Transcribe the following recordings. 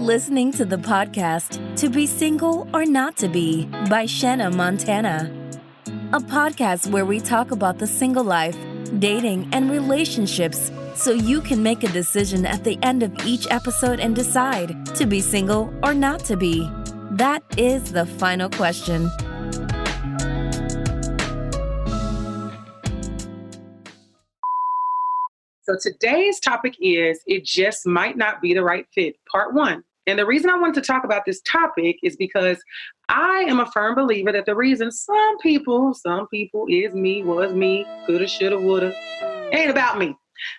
listening to the podcast To Be Single or Not to Be by Shanna Montana, a podcast where we talk about the single life, dating, and relationships so you can make a decision at the end of each episode and decide to be single or not to be. That is the final question. So today's topic is It Just Might Not Be the Right Fit, Part 1. And the reason I wanted to talk about this topic is because I am a firm believer that the reason some people is me, was me, coulda, shoulda, woulda, ain't about me.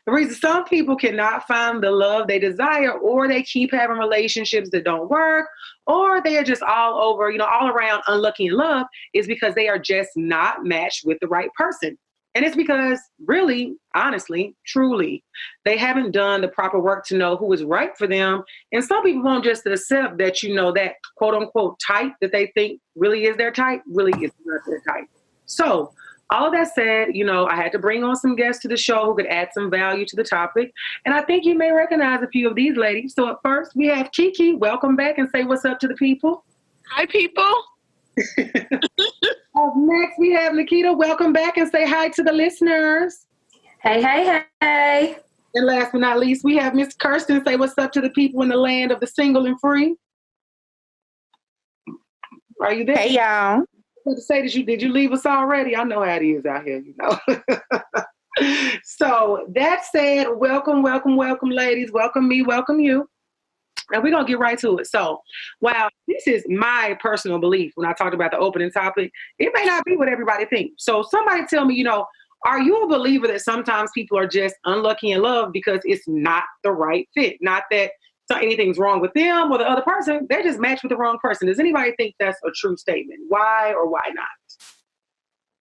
The reason some people cannot find the love they desire, or they keep having relationships that don't work, or they are just all over, all around unlucky in love, is because they are just not matched with the right person. And it's because really, honestly, truly, they haven't done the proper work to know who is right for them. And some people won't just accept that, that quote unquote type that they think really is their type, really is not their type. So all of that said, I had to bring on some guests to the show who could add some value to the topic. And I think you may recognize a few of these ladies. So at first we have KiKi. Welcome back and say what's up to the people. Hi, people. Next, we have Nikita. Welcome back and say hi to the listeners. Hey, hey, hey. And last but not least, we have Miss Kirsten. Say what's up to the people in the land of the single and free. Are you there? Hey, y'all. To say that did you leave us already? I know how it is out here, So that said, welcome, ladies. Welcome me, welcome you. And we're going to get right to it. So, wow, this is my personal belief when I talked about the opening topic. It may not be what everybody thinks. So somebody tell me, are you a believer that sometimes people are just unlucky in love because it's not the right fit? Not that anything's wrong with them or the other person. They're just matched with the wrong person. Does anybody think that's a true statement? Why or why not?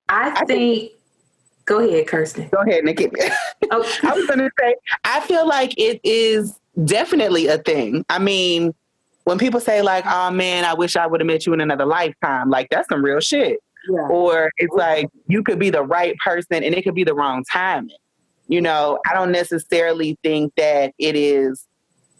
I think go ahead, Kirsten. Go ahead, Nikki. Oh. I was going to say, I feel like it is definitely a thing. I mean, when people say like, oh man, I wish I would have met you in another lifetime, like that's some real shit. Yeah. Or it's like you could be the right person and it could be the wrong timing. I don't necessarily think that it is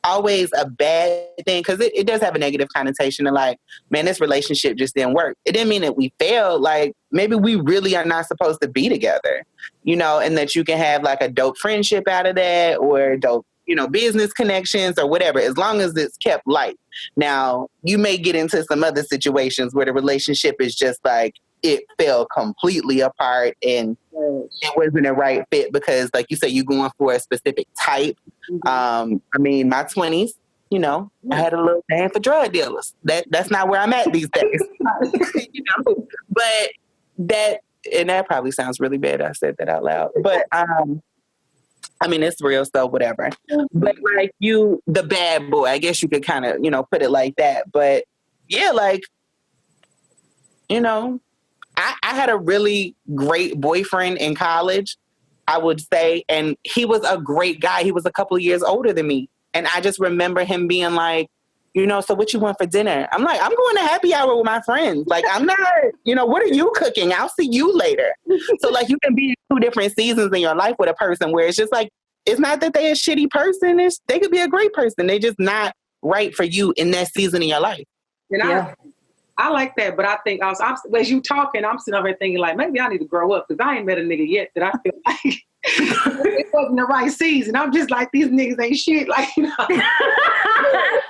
always a bad thing, because it does have a negative connotation of like, man, this relationship just didn't work. It didn't mean that we failed. Like maybe we really are not supposed to be together, and that you can have like a dope friendship out of that, or dope business connections or whatever, as long as it's kept light. Now, you may get into some other situations where the relationship is just like, it fell completely apart and it wasn't a right fit because, like you said, you're going for a specific type. Mm-hmm. I mean, my 20s, I had a little thing for drug dealers. That's not where I'm at these days. But that probably sounds really bad. I said that out loud. But I mean, it's real, so whatever. But like the bad boy, I guess you could kind of, put it like that. But yeah, like, I had a really great boyfriend in college, I would say. And he was a great guy. He was a couple of years older than me. And I just remember him being like, so what you want for dinner? I'm like, I'm going to happy hour with my friends. Like, I'm not, what are you cooking? I'll see you later. So like you can be in two different seasons in your life with a person where it's just like, it's not that they're a shitty person. They could be a great person. They're just not right for you in that season in your life. And I like that, but I think also, as you talking, I'm sitting over here thinking like, maybe I need to grow up because I ain't met a nigga yet that I feel like it wasn't the right season. I'm just like, these niggas ain't shit. Like, And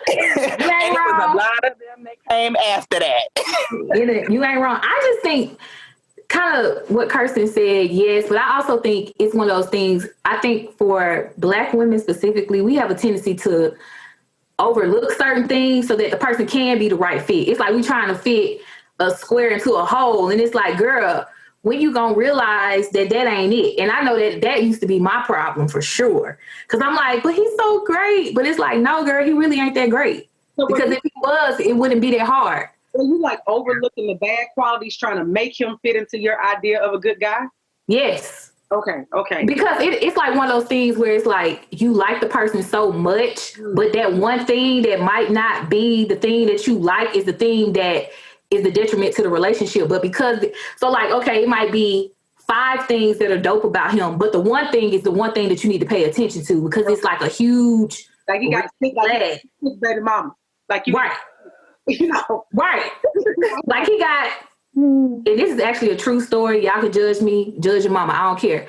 it was a lot of them that came after that. You ain't wrong. I just think kind of what Kirsten said, yes, but I also think it's one of those things. I think for Black women specifically, we have a tendency to overlook certain things so that the person can be the right fit. It's like we trying to fit a square into a hole, and it's like, girl, when you gonna realize that ain't it? And I know that used to be my problem for sure, because I'm like, but he's so great, but it's like, no, girl, he really ain't that great. Because if he was, it wouldn't be that hard. So you like overlooking the bad qualities, trying to make him fit into your idea of a good guy? Yes. Okay. Because it's like one of those things where it's like you like the person so much, but that one thing that might not be the thing that you like is the thing that is the detriment to the relationship. But so like, okay, it might be 5 things that are dope about him, but the one thing is the one thing that you need to pay attention to because it's like a huge Like you got 6 baby mama. Like, you, right. You know. Right. Like he got, and this is actually a true story. Y'all can judge me, judge your mama. I don't care.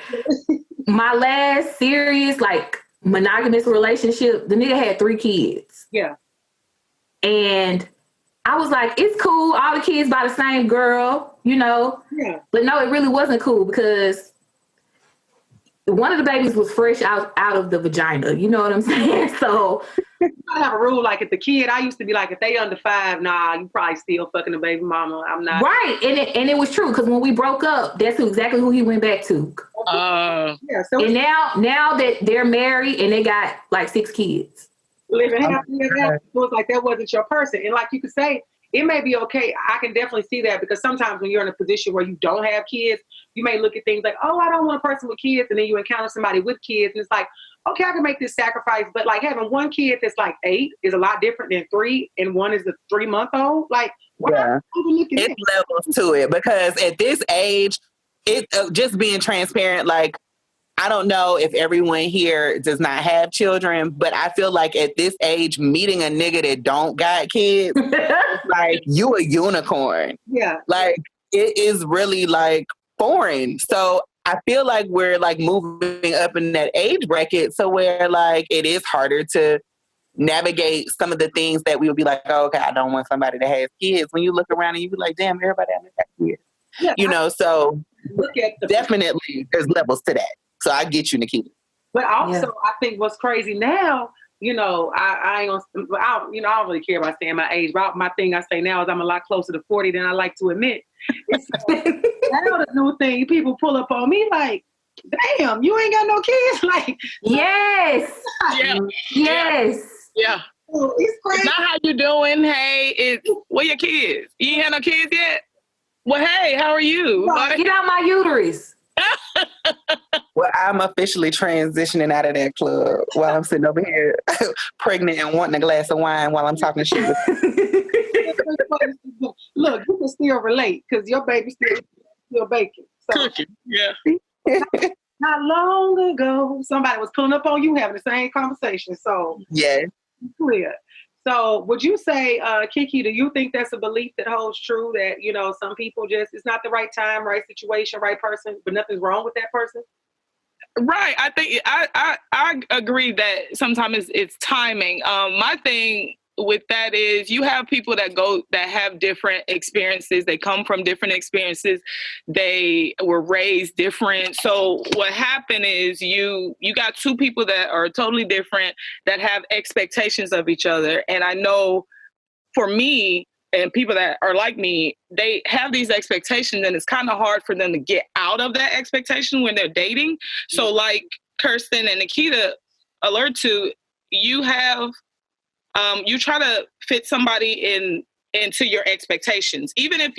My last serious, like, monogamous relationship, the nigga had 3 kids. Yeah. And I was like, it's cool. All the kids by the same girl, you know? Yeah. But no, it really wasn't cool because one of the babies was fresh out of the vagina. You know what I'm saying? So I have a rule, like, if the kid, I used to be like, if they under 5, nah, you probably still fucking the baby mama. I'm not. Right. And it was true because when we broke up, that's exactly who he went back to. Yeah. So and now that they're married and they got like 6 kids. Living happily ever after, it was like that wasn't your person. And like you could say, it may be okay. I can definitely see that because sometimes when you're in a position where you don't have kids, you may look at things like, oh, I don't want a person with kids. And then you encounter somebody with kids and it's like, okay, I can make this sacrifice. But like having one kid that's like 8 is a lot different than 3 and one is a 3-month-old. Like, yeah, it's levels to it because at this age, it just being transparent, like, I don't know if everyone here does not have children, but I feel like at this age, meeting a nigga that don't got kids, like, you a unicorn. Yeah. Like, it is really, like, foreign. So I feel like we're, like, moving up in that age bracket, so where, like, it is harder to navigate some of the things that we would be like, oh, okay, I don't want somebody that has kids. When you look around and you be like, damn, everybody got kids. Yeah, you know, so look at definitely there's levels to that. So I get you, Nikita. But also, I think what's crazy now, you know, I don't really care about saying my age. My thing I say now is I'm a lot closer to 40 than I like to admit. It's now the new thing, people pull up on me like, damn, you ain't got no kids. Like, yes. Yeah. Yes. Yeah. Oh, it's crazy. It's not how you doing. Hey, it's where your kids? You ain't had no kids yet? Well, hey, how are you? Like, get out my uterus. Well, I'm officially transitioning out of that club while I'm sitting over here pregnant and wanting a glass of wine while I'm talking shit with Look, you can still relate because your baby's still baking. So, cooking. Yeah. Not long ago, somebody was pulling up on you having the same conversation. So yeah, clear. So would you say, KiKi, do you think that's a belief that holds true that, you know, some people just, it's not the right time, right situation, right person, but nothing's wrong with that person? Right. I think I agree that sometimes it's timing. My thing with that is you have people that have different experiences. They come from different experiences. They were raised different. So what happened is you got 2 people that are totally different that have expectations of each other. And I know for me and people that are like me, they have these expectations and it's kind of hard for them to get out of that expectation when they're dating. So like Kirsten and Nikita alert to, you have you try to fit somebody into your expectations. Even if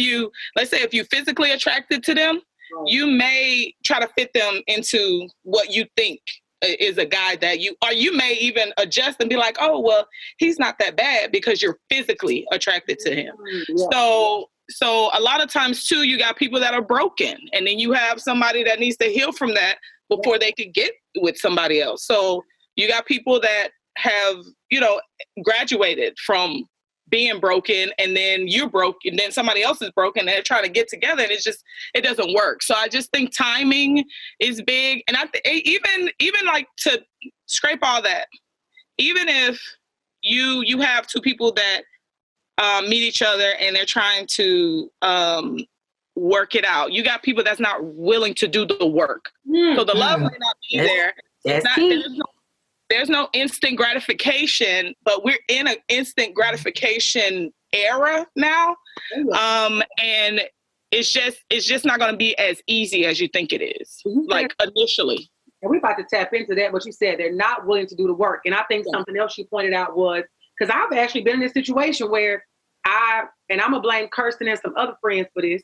let's say if you're physically attracted to them, you may try to fit them into what you think is a guy that you may even adjust and be like, oh, well, he's not that bad because you're physically attracted to him. Yeah. So a lot of times too, you got people that are broken and then you have somebody that needs to heal from that before they could get with somebody else. So you got people that have, graduated from being broken and then you're broke and then somebody else is broken and they're trying to get together and it doesn't work. So I just think timing is big. And even like to scrape all that, even if you have 2 people that meet each other and they're trying to work it out, you got people that's not willing to do the work. So the love may not be there. There's no instant gratification, but we're in an instant gratification era now. And it's just not going to be as easy as you think it is, like initially. And we're about to tap into that, what you said, they're not willing to do the work. And I think something else you pointed out was, because I've actually been in this situation where I'm going to blame Kirsten and some other friends for this.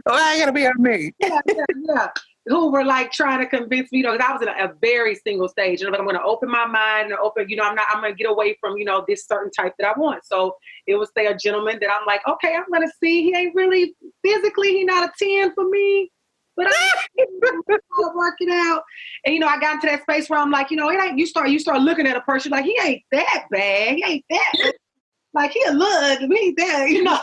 Oh, I ain't going to be on me. Yeah. Who were like trying to convince me, because I was in a very single stage. And I'm going to open my mind and I'm going to get away from, this certain type that I want. So it was, say, a gentleman that I'm like, okay, I'm going to see. He ain't really physically, he not a 10 for me. But I'm working out. And, you know, I got into that space where I'm like, you know, it ain't, you start looking at a person like, he ain't that bad. He ain't that bad. Like, he a look, he ain't that, you know.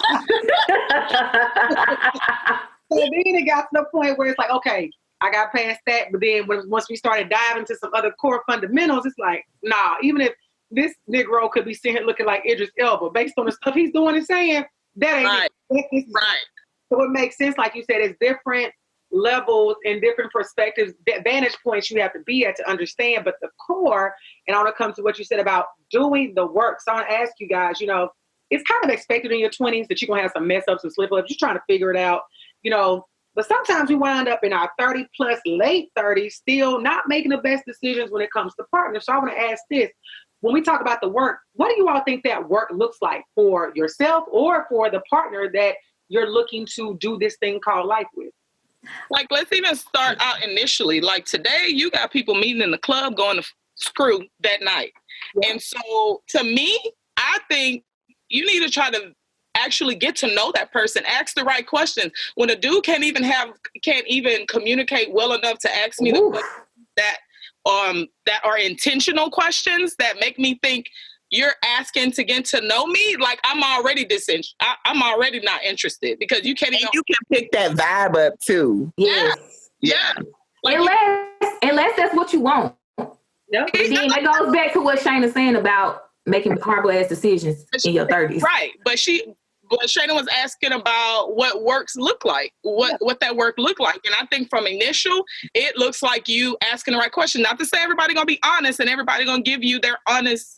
So then it got to the point where it's like, okay, I got past that. But then once we started diving into some other core fundamentals, it's like, nah, even if this Negro could be sitting here looking like Idris Elba, based on the stuff he's doing and saying, that ain't right. It. Right. So it makes sense, like you said, it's different levels and different perspectives, vantage points you have to be at to understand. But the core, and I want to come to what you said about doing the work. So I want to ask you guys, you know, it's kind of expected in your 20s that you're going to have some mess ups and slip ups. You're trying to figure it out, you know. But sometimes we wind up in our 30 plus, late 30s, still not making the best decisions when it comes to partners. So I want to ask this. When we talk about the work, what do you all think that work looks like for yourself or for the partner that you're looking to do this thing called life with? Like, let's even start out initially. Like, today, you got people meeting in the club going to screw that night. Yeah. And so, to me, I think you need to try to actually get to know that person. Ask the right questions. When a dude can't even communicate well enough to ask me the questions that are intentional questions that make me think you're asking to get to know me, like, I'm already I'm already not interested, because you can't even. You can pick that vibe up too. Yeah. Like, unless that's what you want. Yep. Then that goes back to what Shayna's saying about making horrible ass decisions in your 30s. Right. But Shayna was asking about what works look like, what that work look like. And I think from initial, it looks like you asking the right question. Not to say everybody gonna be honest and everybody gonna give you their honest.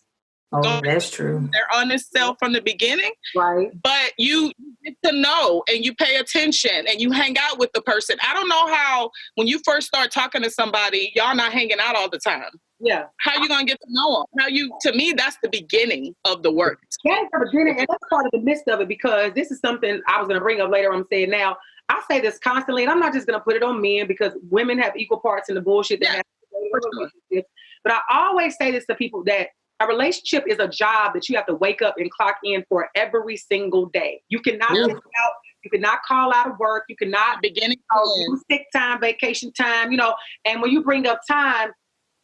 Oh, that's true. Their honest self from the beginning. Right. But you get to know and you pay attention and you hang out with the person. I don't know how, when you first start talking to somebody, y'all not hanging out all the time. Yeah. How you going to get to know them? To me, that's the beginning of the work. That's the beginning, and that's part of the midst of it, because this is something I was going to bring up later. I'm saying now, I say this constantly, and I'm not just going to put it on men, because women have equal parts in the bullshit. That But I always say this to people, that a relationship is a job that you have to wake up and clock in for every single day. You cannot miss out. You cannot call out of work. You cannot do sick time, vacation time, you know. And when you bring up time,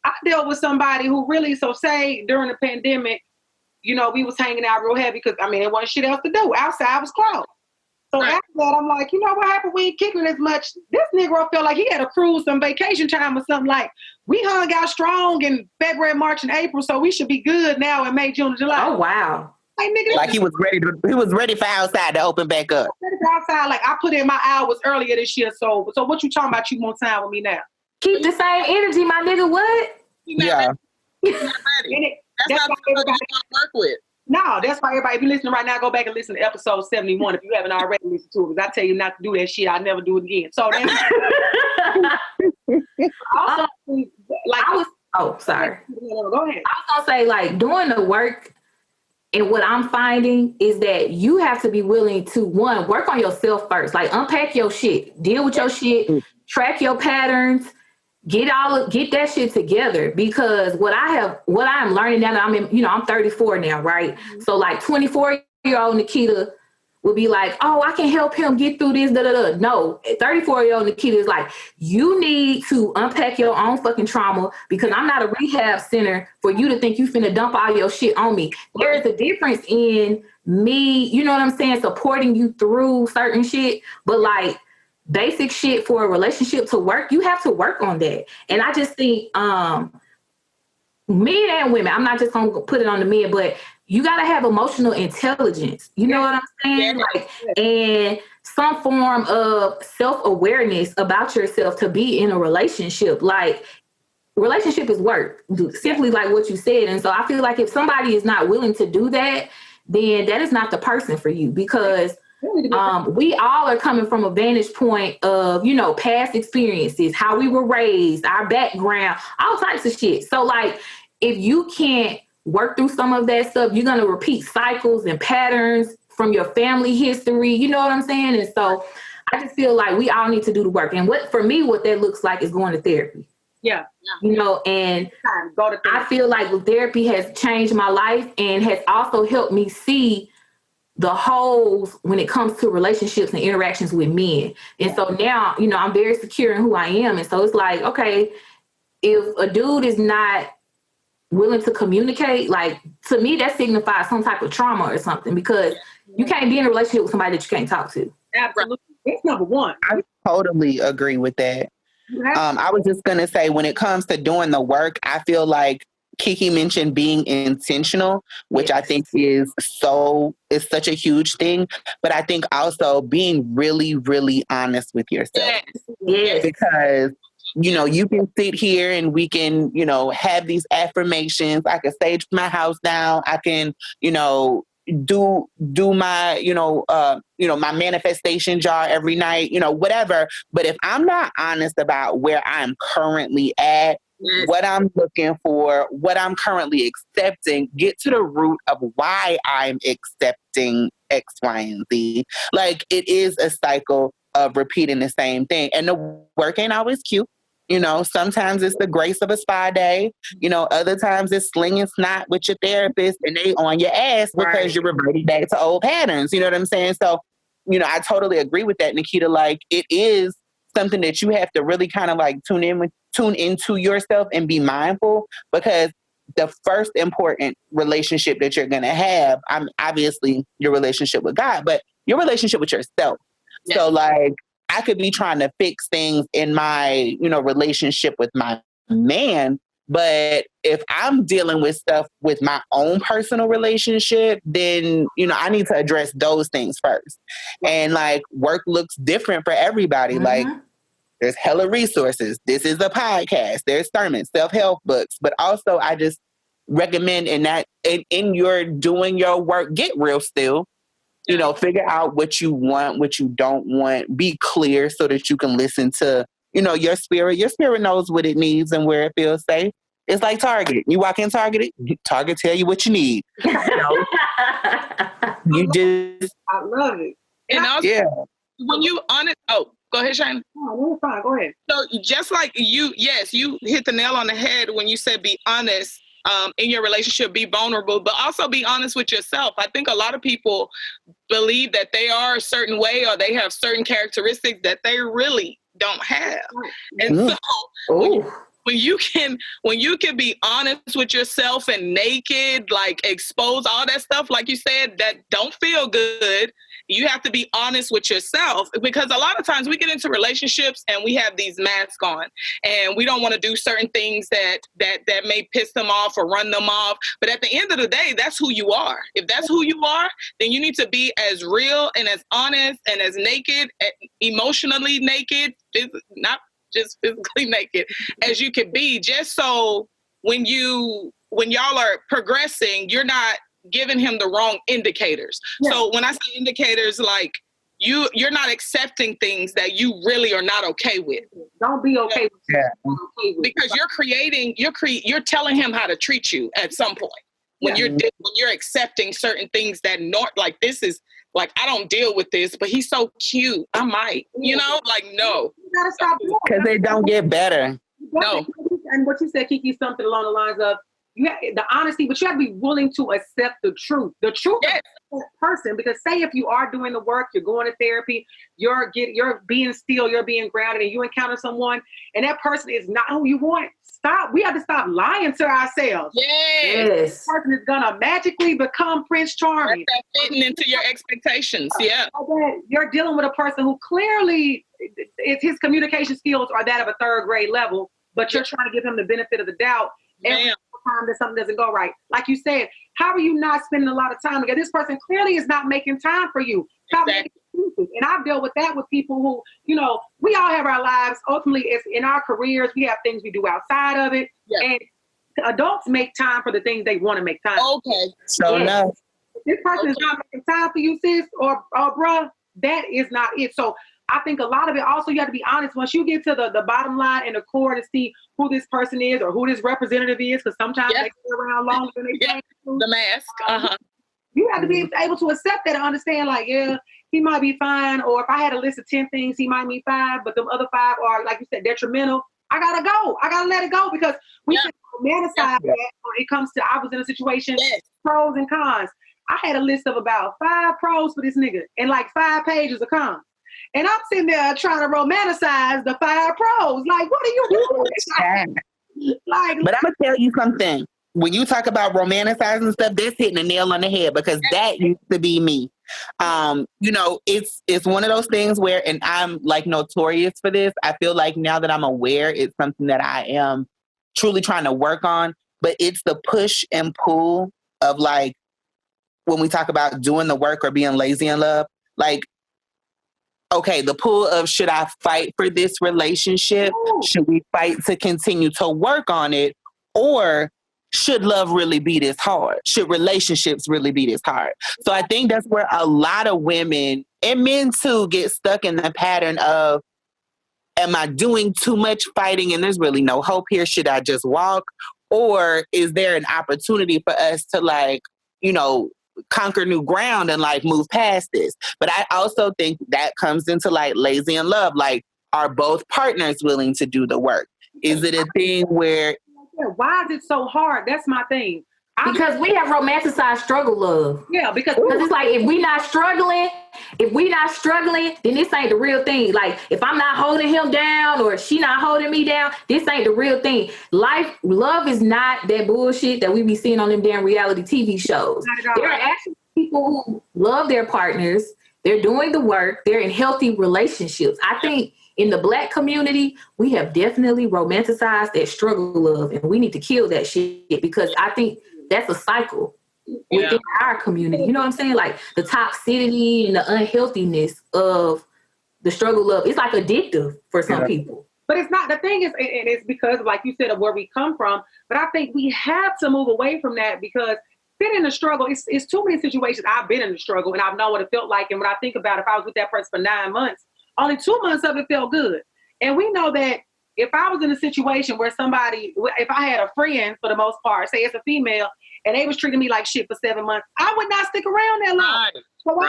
I dealt with somebody who really, so say during the pandemic, you know, we was hanging out real heavy because, I mean, there wasn't shit else to do. Outside was closed. So after that, I'm like, you know what happened? We ain't kicking as much. This Negro felt like he had a cruise, some vacation time or something. Like, we hung out strong in February, March, and April, so we should be good now in May, June, and July. Oh, wow. Like, nigga, like he was ready for outside to open back up. Ready for outside. Like, I put in my hours earlier this year, so what you talking about? You want time with me now? Keep the same energy, my nigga. What? Yeah. That's not everybody work with. No, that's why everybody, if you're listening right now, go back and listen to episode 71 if you haven't already listened to it, because I tell you not to do that shit. I'll never do it again. So that's sorry. Go ahead. I was gonna say, like, doing the work, and what I'm finding is that you have to be willing to, one, work on yourself first. Like, unpack your shit, deal with your shit, track your patterns, get that shit together. Because what I am learning now, that I'm 34 now, right? Mm-hmm. So like 24-year-old Nikita would be like, oh, I can help him get through this, No, 34-year-old Nikita is like, you need to unpack your own fucking trauma, because I'm not a rehab center for you to think you finna dump all your shit on me. There's a difference in me, you know what I'm saying, supporting you through certain shit, but like basic shit for a relationship to work, you have to work on that. And I just think men and women, I'm not just gonna put it on the men, but you gotta have emotional intelligence. You know what I'm saying? Like, and some form of self-awareness about yourself to be in a relationship. Like, relationship is work, simply like what you said. And so I feel like if somebody is not willing to do that, then that is not the person for you, because we all are coming from a vantage point of, past experiences, how we were raised, our background, all types of shit. So like, if you can't work through some of that stuff, you're going to repeat cycles and patterns from your family history. You know what I'm saying? And so I just feel like we all need to do the work. And what that looks like is going to therapy. Yeah. And I feel like therapy has changed my life and has also helped me see the holes when it comes to relationships and interactions with men. And so now, you know, I'm very secure in who I am. And so it's like, okay, if a dude is not willing to communicate, like, to me, that signifies some type of trauma or something, because you can't be in a relationship with somebody that you can't talk to. Absolutely. That's number one. I totally agree with that. I was just going to say, when it comes to doing the work, I feel like KiKi mentioned being intentional, which I think is such a huge thing. But I think also being really, really honest with yourself. Yes. Because, you know, you can sit here and we can, you know, have these affirmations. I can sage my house down. I can, you know, do my, my manifestation jar every night, you know, whatever. But if I'm not honest about where I'm currently at, what I'm looking for, what I'm currently accepting, get to the root of why I'm accepting X, Y, and Z. Like, it is a cycle of repeating the same thing. And the work ain't always cute. You know, sometimes it's the grace of a spa day. You know, other times it's slinging snot with your therapist and they on your ass because you're reverting back to old patterns. You know what I'm saying? So, you know, I totally agree with that, Nikita. Like, it is something that you have to really kind of like tune into yourself and be mindful, because the first important relationship that you're going to have, obviously your relationship with God, but your relationship with yourself. Yes. So like, I could be trying to fix things in my, you know, relationship with my man, but if I'm dealing with stuff with my own personal relationship, then, you know, I need to address those things first. And like, work looks different for everybody. Mm-hmm. Like, there's hella resources. This is a podcast. There's sermons, self-help books. But also, I just recommend in your doing your work, get real still. You know, figure out what you want, what you don't want. Be clear so that you can listen to, you know, your spirit. Your spirit knows what it needs and where it feels safe. It's like Target. You walk in Target tell you what you need. You know? I love it. And also, when you honest, go ahead, Shane. No, fine. Go ahead. So just like you hit the nail on the head when you said be honest in your relationship, be vulnerable, but also be honest with yourself. I think a lot of people believe that they are a certain way or they have certain characteristics that they really don't have. And so when you can be honest with yourself and naked, like expose all that stuff, like you said, that don't feel good, you have to be honest with yourself, because a lot of times we get into relationships and we have these masks on and we don't want to do certain things that may piss them off or run them off. But at the end of the day, that's who you are. If that's who you are, then you need to be as real and as honest and as naked, emotionally naked, not just physically naked, as you can be, just so when y'all are progressing, you're not giving him the wrong indicators. Yeah. So when I say indicators, like you're not accepting things that you really are not okay with. Don't be okay with it. Because you're telling him how to treat you at some point. When you're accepting certain things that like, this is like, I don't deal with this, but he's so cute. I might, you know, like, no. You gotta stop because they don't get better. No. And what you said, KiKi, something along the lines of, you have the honesty, but you have to be willing to accept the truth of the person. Because say if you are doing the work, you're going to therapy, you're being still, you're being grounded, and you encounter someone, and that person is not who you want. Stop. We have to stop lying to ourselves. Yes. This person is gonna magically become Prince Charming. That's fitting into your expectations. Yeah. You're dealing with a person who clearly his communication skills are that of a third grade level, but you're trying to give him the benefit of the doubt. Every time that something doesn't go right. Like you said, how are you not spending a lot of time together? This person clearly is not making time for you. Stop making excuses. And I've dealt with that with people who, you know, we all have our lives. Ultimately, it's in our careers. We have things we do outside of it. Yeah. And adults make time for the things they want to make time for. Okay. So no. If this person is not making time for you, sis, or bruh, that is not it. So I think a lot of it also, you have to be honest. Once you get to the bottom line and the core to see who this person is or who this representative is, because sometimes they stay around longer than they think. The mask. You have to be able to accept that and understand, like, yeah, he might be fine. Or if I had a list of 10 things, he might be 5, but the other 5 are, like you said, detrimental. I gotta go. I gotta let it go, because we can romanticize that when it comes to, I was in a situation, pros and cons. I had a list of about 5 pros for this nigga and like 5 pages of cons. And I'm sitting there trying to romanticize the 5 pros. Like, what are you doing? But I'm going to tell you something. When you talk about romanticizing stuff, that's hitting a nail on the head because that used to be me. You know, it's one of those things where, and I'm like notorious for this. I feel like now that I'm aware, it's something that I am truly trying to work on, but it's the push and pull of like, when we talk about doing the work or being lazy in love, like, okay, the pull of should I fight for this relationship? Should we fight to continue to work on it? Or should love really be this hard? Should relationships really be this hard? So I think that's where a lot of women and men too get stuck in the pattern of, am I doing too much fighting and there's really no hope here? Should I just walk? Or is there an opportunity for us to like, you know, conquer new ground and like move past this? But I also think that comes into like lazy in love. Like, are both partners willing to do the work? Is it a thing where... Why is it so hard? That's my thing. Because we have romanticized struggle love. Yeah, because it's like, if we not struggling, then this ain't the real thing. Like, if I'm not holding him down or she not holding me down, this ain't the real thing. Love is not that bullshit that we be seeing on them damn reality TV shows. There are actually people who love their partners. They're doing the work. They're in healthy relationships. I think in the Black community, we have definitely romanticized that struggle love, and we need to kill that shit because I think that's a cycle within our community. You know what I'm saying? Like the toxicity and the unhealthiness of the struggle love. It's like addictive for some people. But it's not. The thing is, and it's because, like you said, of where we come from. But I think we have to move away from that because being in the struggle, it's too many situations. I've been in the struggle and I've known what it felt like. And when I think about if I was with that person for 9 months, only 2 months of it felt good. And we know that if I was in a situation where if I had a friend for the most part, say it's a female, and they was treating me like shit for 7 months, I would not stick around that long. Right. So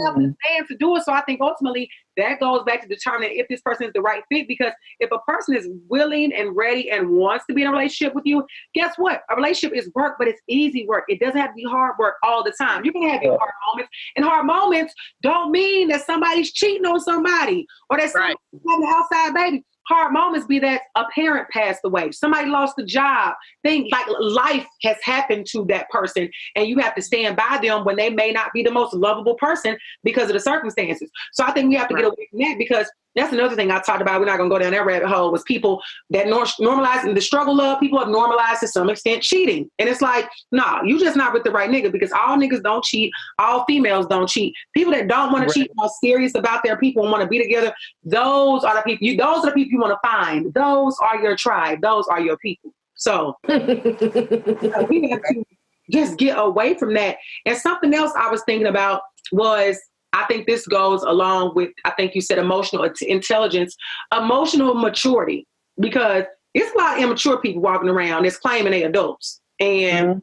I'm stand to do it. So I think ultimately that goes back to determining if this person is the right fit. Because if a person is willing and ready and wants to be in a relationship with you, guess what? A relationship is work, but it's easy work. It doesn't have to be hard work all the time. You can have your hard moments. And hard moments don't mean that somebody's cheating on somebody or that somebody's having an outside baby. Hard moments be that a parent passed away, somebody lost a job, things like life has happened to that person, and you have to stand by them when they may not be the most lovable person because of the circumstances. So I think we have to get away from that because that's another thing I talked about. We're not going to go down that rabbit hole. Was people that normalizing the struggle love, people have normalized to some extent cheating. And it's like, nah, you just not with the right nigga because all niggas don't cheat. All females don't cheat. People that don't want to cheat, are serious about their people and want to be together. Those are the people you want to find. Those are your tribe. Those are your people. So we have to just get away from that. And something else I was thinking about was, I think this goes along with, I think you said emotional intelligence, emotional maturity, because it's a lot of immature people walking around that's claiming they adults and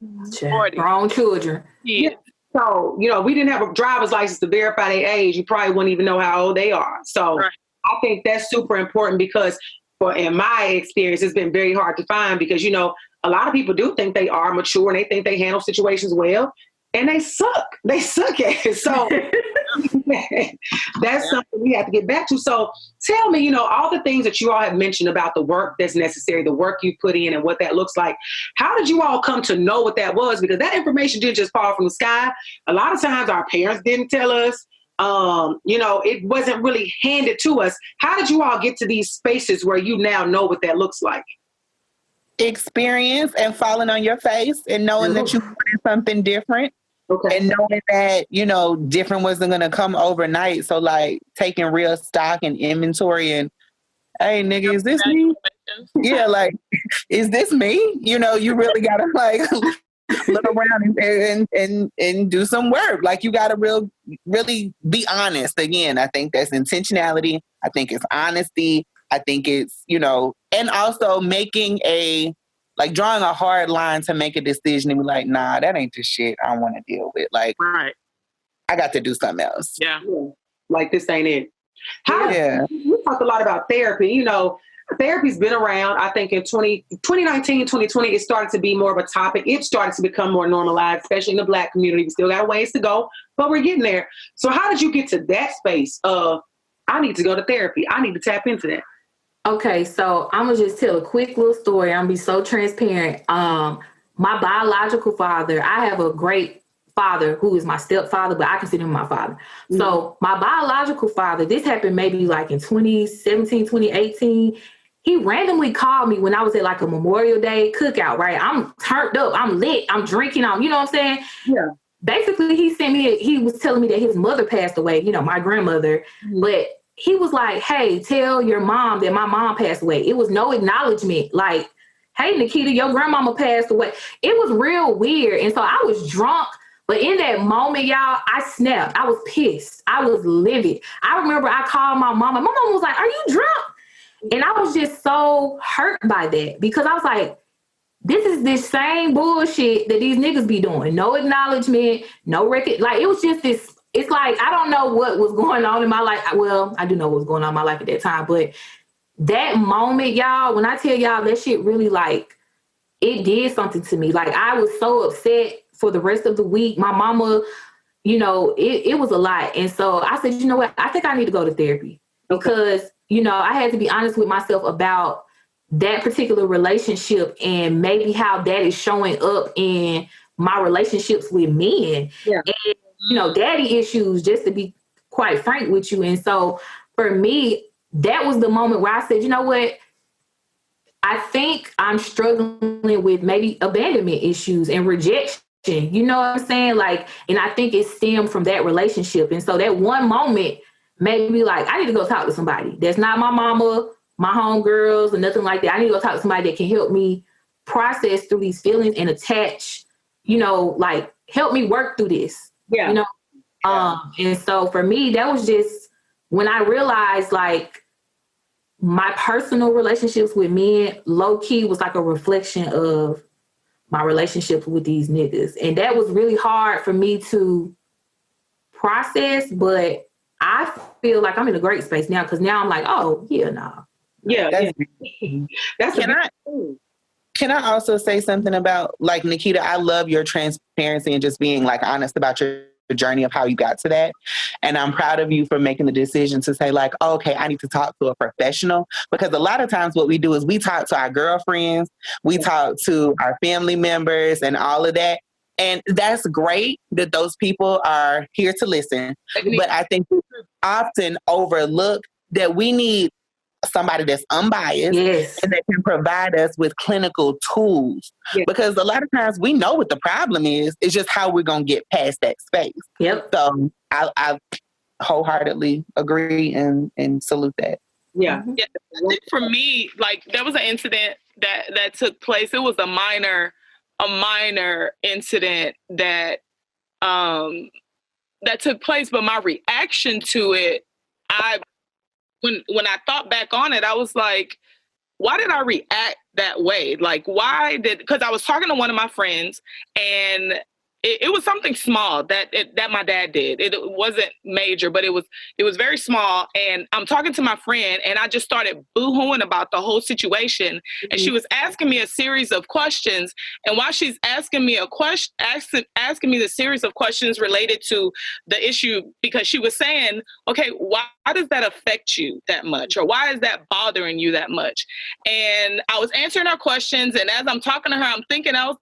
grown children. Yeah. So, you know, we didn't have a driver's license to verify their age. You probably wouldn't even know how old they are. So I think that's super important because in my experience, it's been very hard to find because, you know, a lot of people do think they are mature and they think they handle situations well. And they suck. They suck at it. So that's something we have to get back to. So tell me, you know, all the things that you all have mentioned about the work that's necessary, the work you put in and what that looks like. How did you all come to know what that was? Because that information didn't just fall from the sky. A lot of times our parents didn't tell us. You know, it wasn't really handed to us. How did you all get to these spaces where you now know what that looks like? Experience and falling on your face and knowing that you wanted something different. Okay. And knowing that, you know, different wasn't going to come overnight. So, like, taking real stock and inventory and, hey, nigga, is this me? Yeah, like, is this me? You know, you really got to, like, look around and do some work. Like, you got to really be honest. Again, I think that's intentionality. I think it's honesty. I think it's, you know, and also making drawing a hard line to make a decision and be like, nah, that ain't the shit I want to deal with. Like, I got to do something else. Yeah. Like, this ain't it. You talk a lot about therapy. You know, therapy's been around. I think in 2019, 2020, it started to be more of a topic. It started to become more normalized, especially in the Black community. We still got a ways to go, but we're getting there. So how did you get to that space of, I need to go to therapy, I need to tap into that? Okay, so I'm going to just tell a quick little story. I'm going to be so transparent. My biological father, I have a great father who is my stepfather, but I consider him my father. Mm-hmm. So my biological father, this happened maybe like in 2017, 2018. He randomly called me when I was at like a Memorial Day cookout, right? I'm turned up, I'm lit, I'm drinking, you know what I'm saying? Yeah. Basically, he was telling me that his mother passed away, my grandmother, but he was like, hey, tell your mom that my mom passed away. It was no acknowledgement. Like, hey, Nikita, your grandmama passed away. It was real weird. And so I was drunk. But in that moment, y'all, I snapped. I was pissed. I was livid. I remember I called my mama. My mom was like, are you drunk? And I was just so hurt by that because I was like, this is this same bullshit that these niggas be doing. No acknowledgement, no record. Like, it was just this. It's like, I don't know what was going on in my life. Well, I do know what was going on in my life at that time. But that moment, y'all, when I tell y'all that shit really, like, it did something to me. Like, I was so upset for the rest of the week. My mama, it was a lot. And so I said, you know what? I think I need to go to therapy because, I had to be honest with myself about that particular relationship and maybe how that is showing up in my relationships with men. Yeah. And, daddy issues, just to be quite frank with you. And so for me, that was the moment where I said, you know what? I think I'm struggling with maybe abandonment issues and rejection. You know what I'm saying? Like, and I think it stemmed from that relationship. And so that one moment made me like, I need to go talk to somebody that's not my mama, my homegirls, or nothing like that. I need to go talk to somebody that can help me process through these feelings and attach, like help me work through this. Yeah. And so for me, that was just when I realized like my personal relationships with men low key was like a reflection of my relationships with these niggas. And that was really hard for me to process, but I feel like I'm in a great space now because now I'm like, oh, yeah, nah. Yeah. That's Can I also say something about, like, Nikita, I love your transparency and just being, like, honest about your journey of how you got to that. And I'm proud of you for making the decision to say, like, oh, okay, I need to talk to a professional. Because a lot of times what we do is we talk to our girlfriends, we talk to our family members and all of that. And that's great that those people are here to listen. But I think we often overlook that we need somebody that's unbiased and that can provide us with clinical tools. Because a lot of times we know what the problem is. It's just how we're going to get past that space. So I wholeheartedly agree and salute that. Yeah. I think for me, like, there was an incident that took place. It was a minor incident that took place, but my reaction to it, when I thought back on it, I was like, why did I react that way? Like, because I was talking to one of my friends and it was something small that my dad did. It wasn't major, but it was very small. And I'm talking to my friend and I just started boo-hooing about the whole situation. And she was asking me a series of questions. And while she's asking me asking me the series of questions related to the issue, because she was saying, okay, why does that affect you that much? Or why is that bothering you that much? And I was answering her questions. And as I'm talking to her, I'm thinking, I was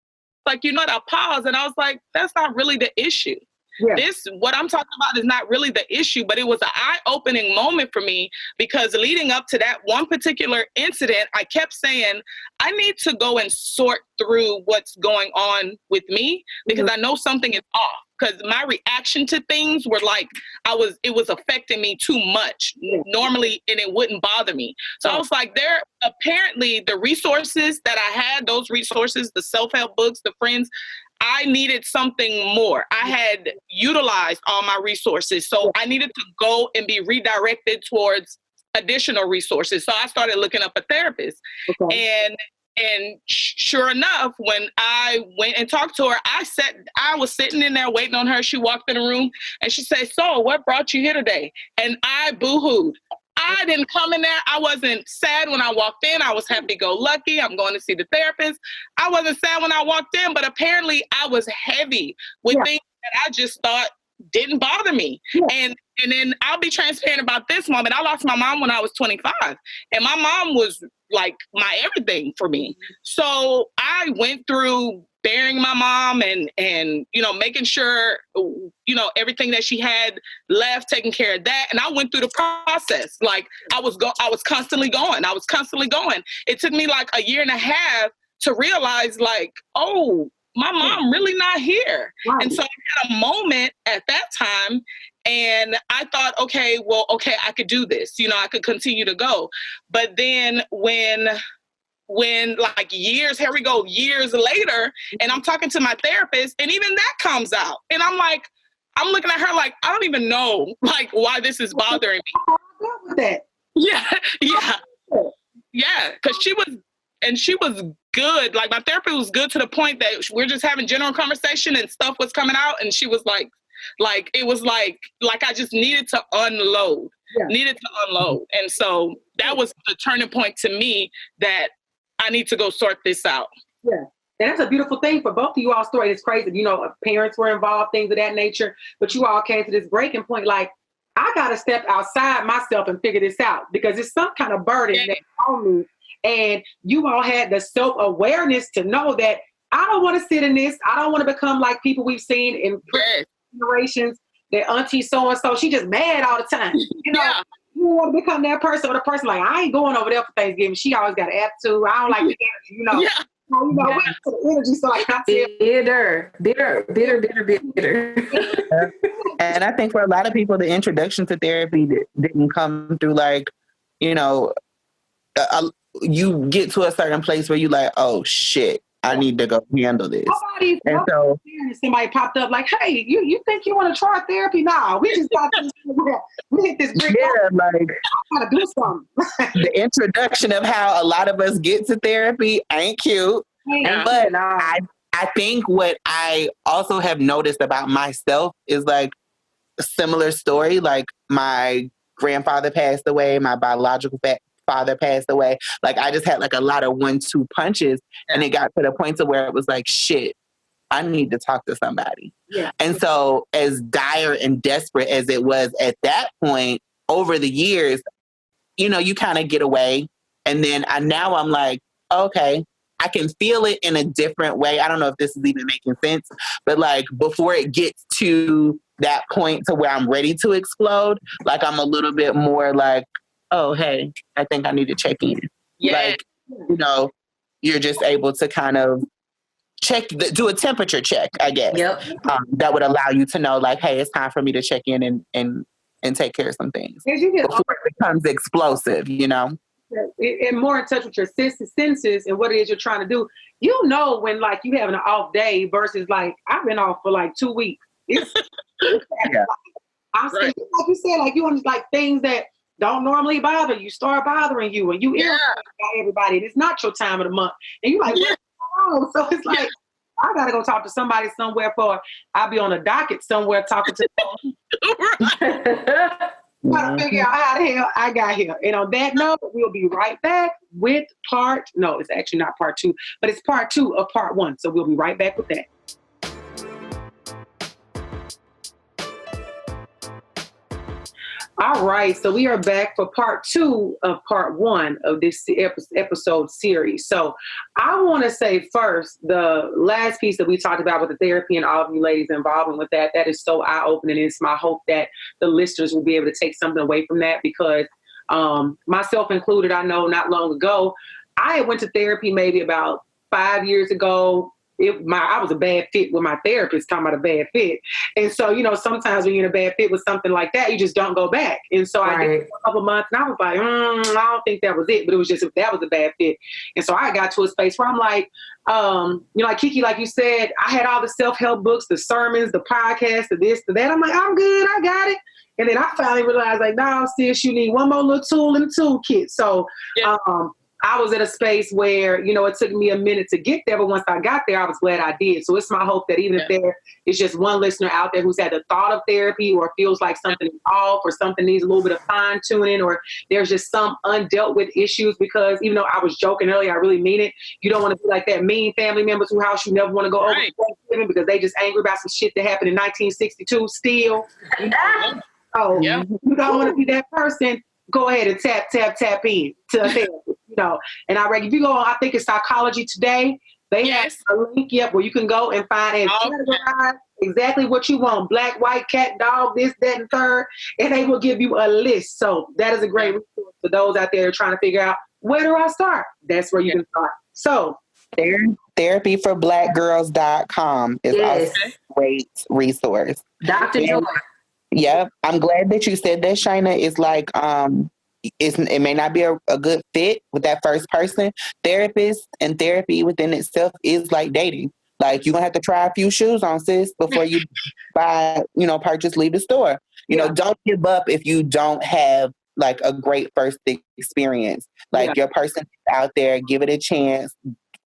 like, I paused and I was like, that's not really the issue. What I'm talking about is not really the issue, but it was an eye-opening moment for me because leading up to that one particular incident, I kept saying, I need to go and sort through what's going on with me because I know something is off. Because my reaction to things were like, it was affecting me too much normally, and it wouldn't bother me. So I was like, apparently the resources that I had, those resources, the self-help books, the friends, I needed something more. I had utilized all my resources. So I needed to go and be redirected towards additional resources. So I started looking up a therapist. And sure enough, when I went and talked to her, I was sitting in there waiting on her. She walked in the room and she said, so what brought you here today? And I boo-hooed. I didn't come in there. I wasn't sad when I walked in. I was happy-go-lucky. I'm going to see the therapist. I wasn't sad when I walked in, but apparently I was heavy with things that I just thought didn't bother me. Yeah. And then I'll be transparent about this moment. I lost my mom when I was 25, and my mom was like my everything for me. So I went through burying my mom and making sure everything that she had left, taking care of that. And I went through the process. Like I was constantly going. It took me like a year and a half to realize like, oh, my mom really not here. Right. And so I had a moment at that time, and I thought, okay, I could do this. I could continue to go. But then when like years later, and I'm talking to my therapist, and even that comes out, and I'm looking at her like, I don't even know like why this is bothering me. Yeah. Because she was good. Like my therapist was good to the point that we're just having general conversation and stuff was coming out, and she was like it was like I just needed to unload. And so that was the turning point to me that I need to go sort this out. Yeah. And that's a beautiful thing for both of you all. Story is crazy. Parents were involved, things of that nature, but you all came to this breaking point. Like, I got to step outside myself and figure this out because it's some kind of burden that's on me. And you all had the self-awareness to know that I don't want to sit in this. I don't want to become like people we've seen in generations, that auntie so-and-so, she just mad all the time. You want to become that person, or the person like, I ain't going over there for Thanksgiving. She always got an attitude. I don't like the energy, the energy. So like, bitter. And I think for a lot of people, the introduction to therapy didn't come through like, you get to a certain place where you like, oh shit, I need to go handle this. Somebody popped up like, hey, you think you want to try therapy? Nah, we just got this. We hit this brick. Yeah, like I gotta do something. The introduction of how a lot of us get to therapy ain't cute. But I think what I also have noticed about myself is like a similar story. Like my grandfather passed away, my biological father passed away. Like I just had like a lot of 1-2 punches, and it got to the point to where it was like, shit, I need to talk to somebody. Yeah. And so as dire and desperate as it was at that point, over the years, you kind of get away. And then now I'm like, okay, I can feel it in a different way. I don't know if this is even making sense, but like before it gets to that point to where I'm ready to explode, like I'm a little bit more like, oh, hey, I think I need to check in. Yeah. Like, you're just able to kind of do a temperature check, I guess. Yep. That would allow you to know like, hey, it's time for me to check in and take care of some things before it becomes explosive, And more in touch with your senses and what it is you're trying to do. When like you having an off day versus like I've been off for like 2 weeks. I'm saying, like you said, like you want like things that don't normally bother you start bothering you, and you irritate everybody. And it's not your time of the month, and you like, what's going on? So it's like I gotta go talk to somebody somewhere, for I'll be on a docket somewhere talking to gotta figure out how the hell I got here. And on that note, we'll be right back with it's actually not part 2, but it's part 2 of part 1. So we'll be right back with that. All right, so we are back for part 2 of part 1 of this episode series. So I want to say first, the last piece that we talked about with the therapy and all of you ladies involved with that is so eye-opening. It's my hope that the listeners will be able to take something away from that, because myself included, I know not long ago, I went to therapy maybe about 5 years ago. I was a bad fit with my therapist, talking about a bad fit. And so, sometimes when you're in a bad fit with something like that, you just don't go back. And so I did it for a couple months, and I was like, I don't think that was it. But it was just, if that was a bad fit. And so I got to a space where I'm like, like KiKi, like you said, I had all the self-help books, the sermons, the podcasts, the this, the that. I'm like, I'm good, I got it. And then I finally realized, like, no, sis, you need one more little tool in the toolkit. So I was at a space where, you know, it took me a minute to get there, but once I got there, I was glad I did. So it's my hope that even if there is just one listener out there who's had the thought of therapy or feels like something is off or something needs a little bit of fine tuning or there's just some undealt with issues, because even though I was joking earlier, I really mean it. You don't want to be like that mean family members whose house you never want to go over Thanksgiving because they just angry about some shit that happened in 1962 still. Oh, you don't want to be that person. Go ahead and tap in to a therapist, you know. And I reckon if you go on, I think it's Psychology Today, they have a link, where you can go and find and categorize exactly what you want. Black, white, cat, dog, this, that, and third. And they will give you a list. So that is a great resource for those out there trying to figure out, where do I start? That's where you can start. So therapyforblackgirls.com is also a great resource. Dr. Joy. Yeah, I'm glad that you said that, Shayna. It's like, it may not be a good fit with that first person. Therapist and therapy within itself is like dating. Like, you're going to have to try a few shoes on, sis, before you purchase, leave the store. You know, don't give up if you don't have like a great first experience. Like, your person out there, give it a chance,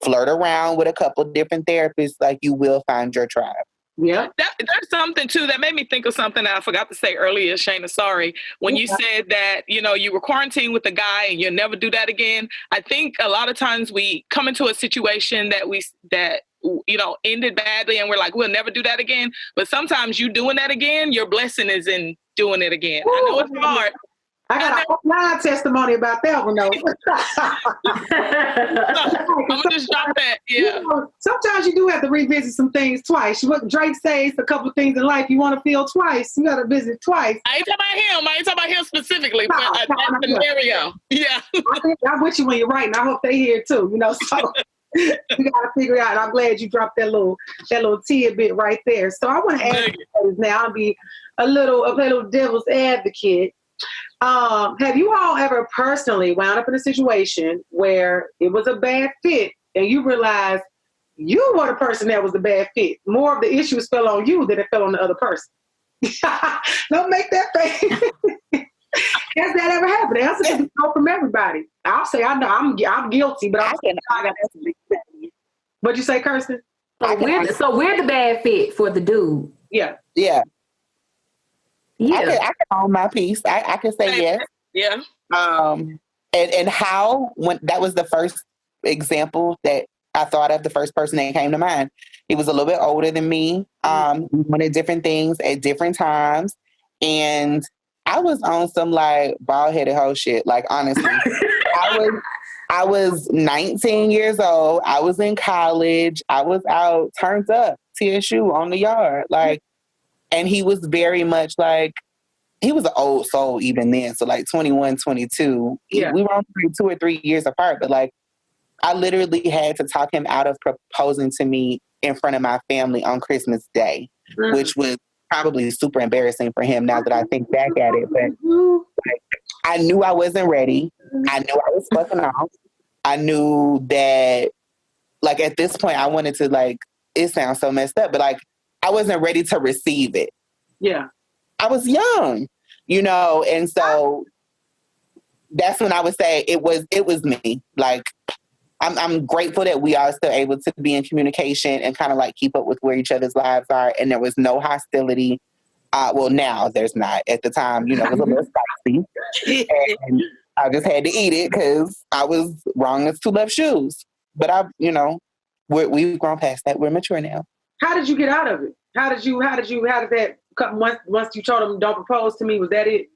flirt around with a couple different therapists, like you will find your tribe. Yeah. There's something too that made me think of something that I forgot to say earlier, Shayna, sorry. When you said that, you know, you were quarantined with a guy and you'll never do that again. I think a lot of times we come into a situation that ended badly and we're like, we'll never do that again. But sometimes you doing that again, your blessing is in doing it again. I know it's hard. I got a online testimony about that one, though. I'm going to just drop that. Yeah. You know, sometimes you do have to revisit some things twice. What Drake says, a couple of things in life you want to feel twice. You got to visit twice. I ain't talking about him specifically, but that scenario. Yeah. I'm with you when you're right, and I hope they hear too, you know, so we got to figure out. And I'm glad you dropped that little tidbit right there. So I want to ask you now, I'll be a little devil's advocate. Have you all ever personally wound up in a situation where it was a bad fit and you realized you were the person that was the bad fit? More of the issues fell on you than it fell on the other person. Don't make that face. Has that ever happened? The answer can be no from everybody. I'll say I know I'm guilty, but I got to. What'd you say, Kirsten? So we're the bad fit for the dude. Yeah. Yeah. I can own my piece. I can say yes. Yeah. And how, when that was the first example that I thought of, the first person that came to mind. He was a little bit older than me. We wanted different things at different times. And I was on some like bald-headed hoe shit. Like, honestly, I was 19 years old. I was in college. I was out turned up, TSU on the yard. Like, and he was very much like, he was an old soul even then. So like 21, 22. Yeah. We were only 2 or 3 years apart. But like, I literally had to talk him out of proposing to me in front of my family on Christmas Day, which was probably super embarrassing for him now that I think back at it. But like, I knew I wasn't ready. I knew I was fucking off. I knew that, like, at this point, I wanted to, like, it sounds so messed up, but like, I wasn't ready to receive it. Yeah. I was young, you know, and so that's when I would say it was me. Like, I'm grateful that we are still able to be in communication and kind of like keep up with where each other's lives are. And there was no hostility. Well, now there's not. At the time, you know, it was a little spicy. And I just had to eat it because I was wrong as two left shoes. But we've grown past that. We're mature now. How did you get out of it? How did that come once you told him don't propose to me? Was that it?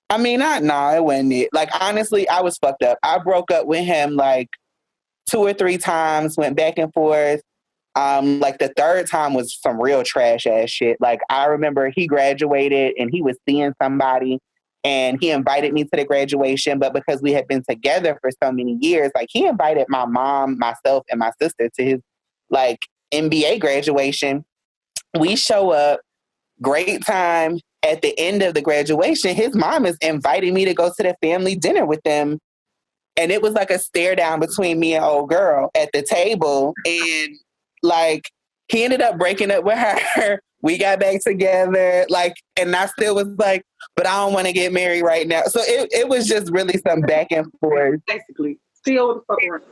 I mean, it wasn't it. Like, honestly, I was fucked up. I broke up with him like 2 or 3 times, went back and forth. Like the third time was some real trash ass shit. Like, I remember he graduated and he was seeing somebody and he invited me to the graduation, but because we had been together for so many years, like he invited my mom, myself, and my sister to his like MBA graduation. We show up, great time. At the end of the graduation, his mom is inviting me to go to the family dinner with them. And it was like a stare down between me and old girl at the table. And like, he ended up breaking up with her. We got back together. Like, and I still was like, but I don't want to get married right now. So it was just really some back and forth. Basically. Still fuck around.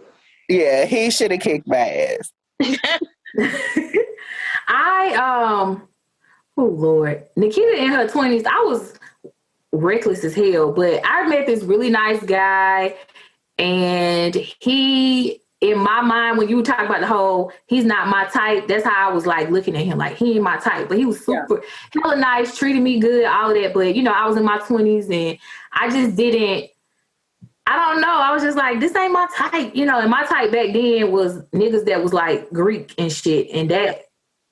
Yeah, he should have kicked my ass. Oh Lord, Nikita in her 20s, I was reckless as hell, but I met this really nice guy, and he, in my mind, when you talk about the whole, he's not my type, that's how I was like looking at him, like he ain't my type, but he was super hella nice, treated me good, all of that. But you know, I was in my 20s and I just didn't, I don't know, I was just like, this ain't my type, you know. And my type back then was niggas that was like Greek and shit, and that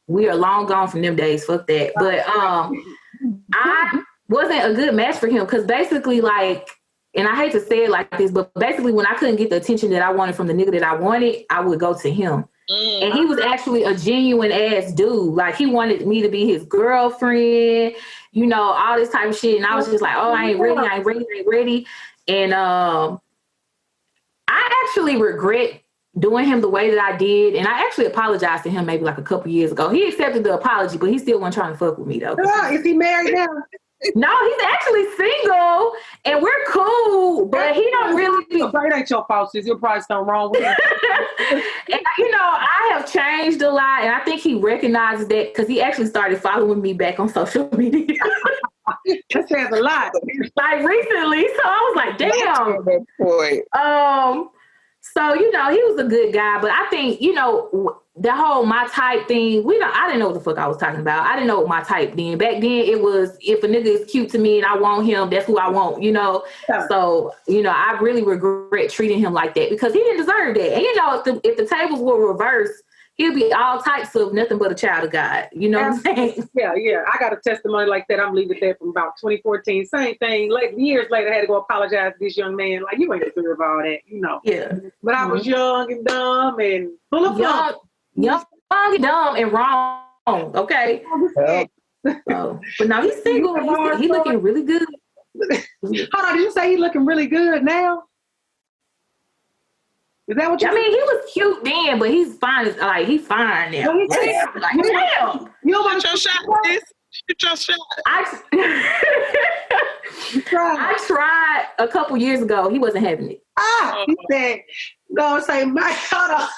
we are long gone from them days, fuck that. But I wasn't a good match for him, because basically, like, and I hate to say it like this, but basically when I couldn't get the attention that I wanted from the nigga that I wanted, I would go to him. And he was actually a genuine ass dude. Like, he wanted me to be his girlfriend, you know, all this type of shit. And I was just like, oh, I ain't ready. And I actually regret doing him the way that I did. And I actually apologized to him maybe like a couple years ago. He accepted the apology, but he still wasn't trying to fuck with me though. Is he married now? No, he's actually single, and we're cool, but he don't really. It ain't your fault, sis. You're probably something wrong with him. And, you know, I have changed a lot, and I think he recognizes that, because he actually started following me back on social media. That says a lot. Like recently, so I was like, damn. So, you know, he was a good guy, but I think, you know, the whole my type thing, I didn't know what the fuck I was talking about. I didn't know what my type then. Back then, it was, if a nigga is cute to me and I want him, that's who I want, you know? Yeah. So, you know, I really regret treating him like that, because he didn't deserve that. And, you know, if the tables were reversed, he'll be all types of nothing but a child of God. You know what I'm saying? Yeah. I got a testimony like that. I'm leaving that from about 2014. Same thing. Like, years later, I had to go apologize to this young man. Like, you ain't deserve all that, you know. Yeah. But I was young and dumb and full of fun. Young and dumb and wrong. Okay. So, but now he's single. He's looking really good. Hold on. Did you say he's looking really good now? Is that what you mean? He was cute then, but he's fine. Like, he's fine now. Like, damn. You don't want your shot, sis? Shoot your shot. I tried a couple years ago. He wasn't having it. He said, "Go say, my hold on."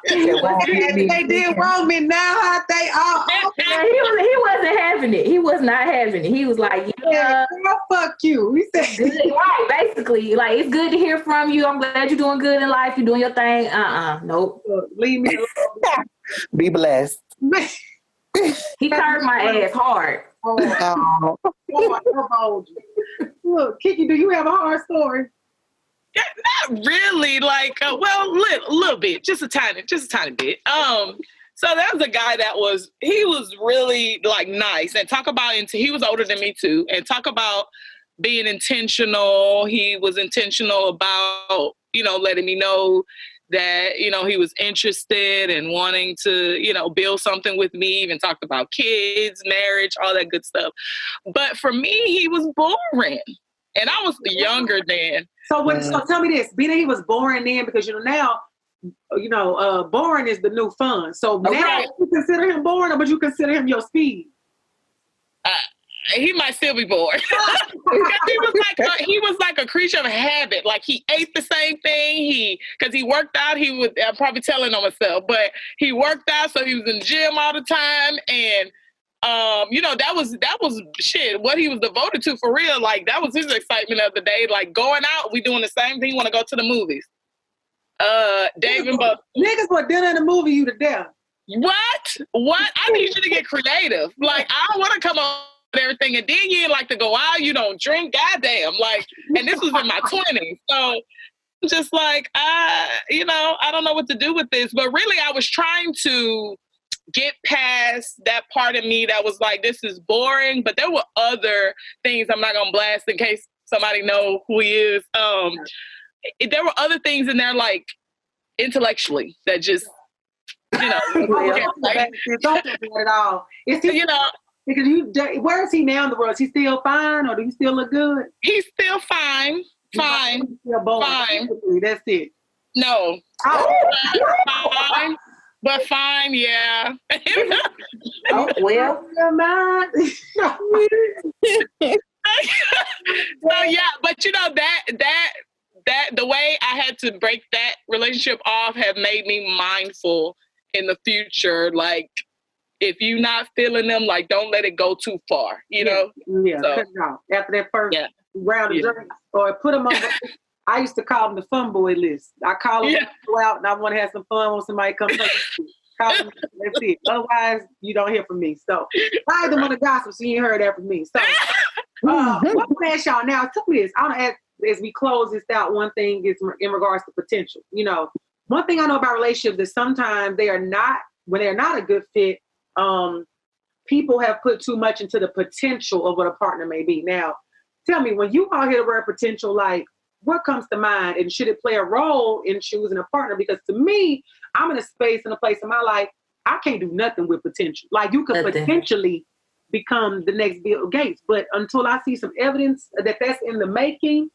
They did wrong me now. They all. Yeah, he wasn't having it. He was not having it. He was like, "Yeah, fuck you." He said, "Right, basically, like, it's good to hear from you. I'm glad you're doing good in life. You're doing your thing." Nope. Leave me alone. Be blessed. He curved my ass hard. Look, KiKi, do you have a hard story? Yeah, not really. Like, well, a little bit, just a tiny bit. So there was a guy he was really like nice, and talk about he was older than me too, and talk about being intentional. He was intentional about, you know, letting me know that, you know, he was interested and wanting to, you know, build something with me, even talked about kids, marriage, all that good stuff. But for me, he was boring. And I was younger then. So tell me this, being that he was boring then, because, you know, now, you know, boring is the new fun. So now you consider him boring, or would you consider him your speed? He might still be bored. he was like a creature of habit. Like, he ate the same thing. Because he worked out. I'm probably telling on myself, but he worked out, so he was in the gym all the time. And you know, that was shit, what he was devoted to for real. Like, that was his excitement of the day. Like, going out, we doing the same thing. Want to go to the movies. Dave and Buster. Niggas for dinner and a movie you to death. What? I need you to get creative. Like, I don't want to come on everything, and then you like to go out, you don't drink, goddamn, like, and this was in my 20s, so just like, you know, I don't know what to do with this. But really, I was trying to get past that part of me that was like, this is boring. But there were other things I'm not gonna blast in case somebody know who he is. There were other things in there, like intellectually, that just, you know, don't think at all. It's just, you know. Because where is he now in the world? Is he still fine, or do he still look good? He's still fine. Fine. Still fine. That's it. No. Fine. But fine, yeah. Oh, well. So yeah, but you know, that, the way I had to break that relationship off have made me mindful in the future. Like, if you're not feeling them, like, don't let it go too far, you know? Yeah, so, cut it off. After that first round of drinks, or put them on, I used to call them the fun boy list. I call them go out and I want to have some fun when somebody comes take me. Call them, that's it. Otherwise, you don't hear from me. So, I them on the gossip, so you ain't heard that from me. So, what I'm gonna ask y'all now, tell me this. I want to ask, as we close this out, one thing is in regards to potential. You know, one thing I know about relationships is sometimes they are not, when they're not a good fit, people have put too much into the potential of what a partner may be. Now, tell me, when you all hear the word potential, like, what comes to mind, and should it play a role in choosing a partner? Because to me, I'm in a space and a place in my life, I can't do nothing with potential. Like, you could potentially become the next Bill Gates, but until I see some evidence that that's in the making,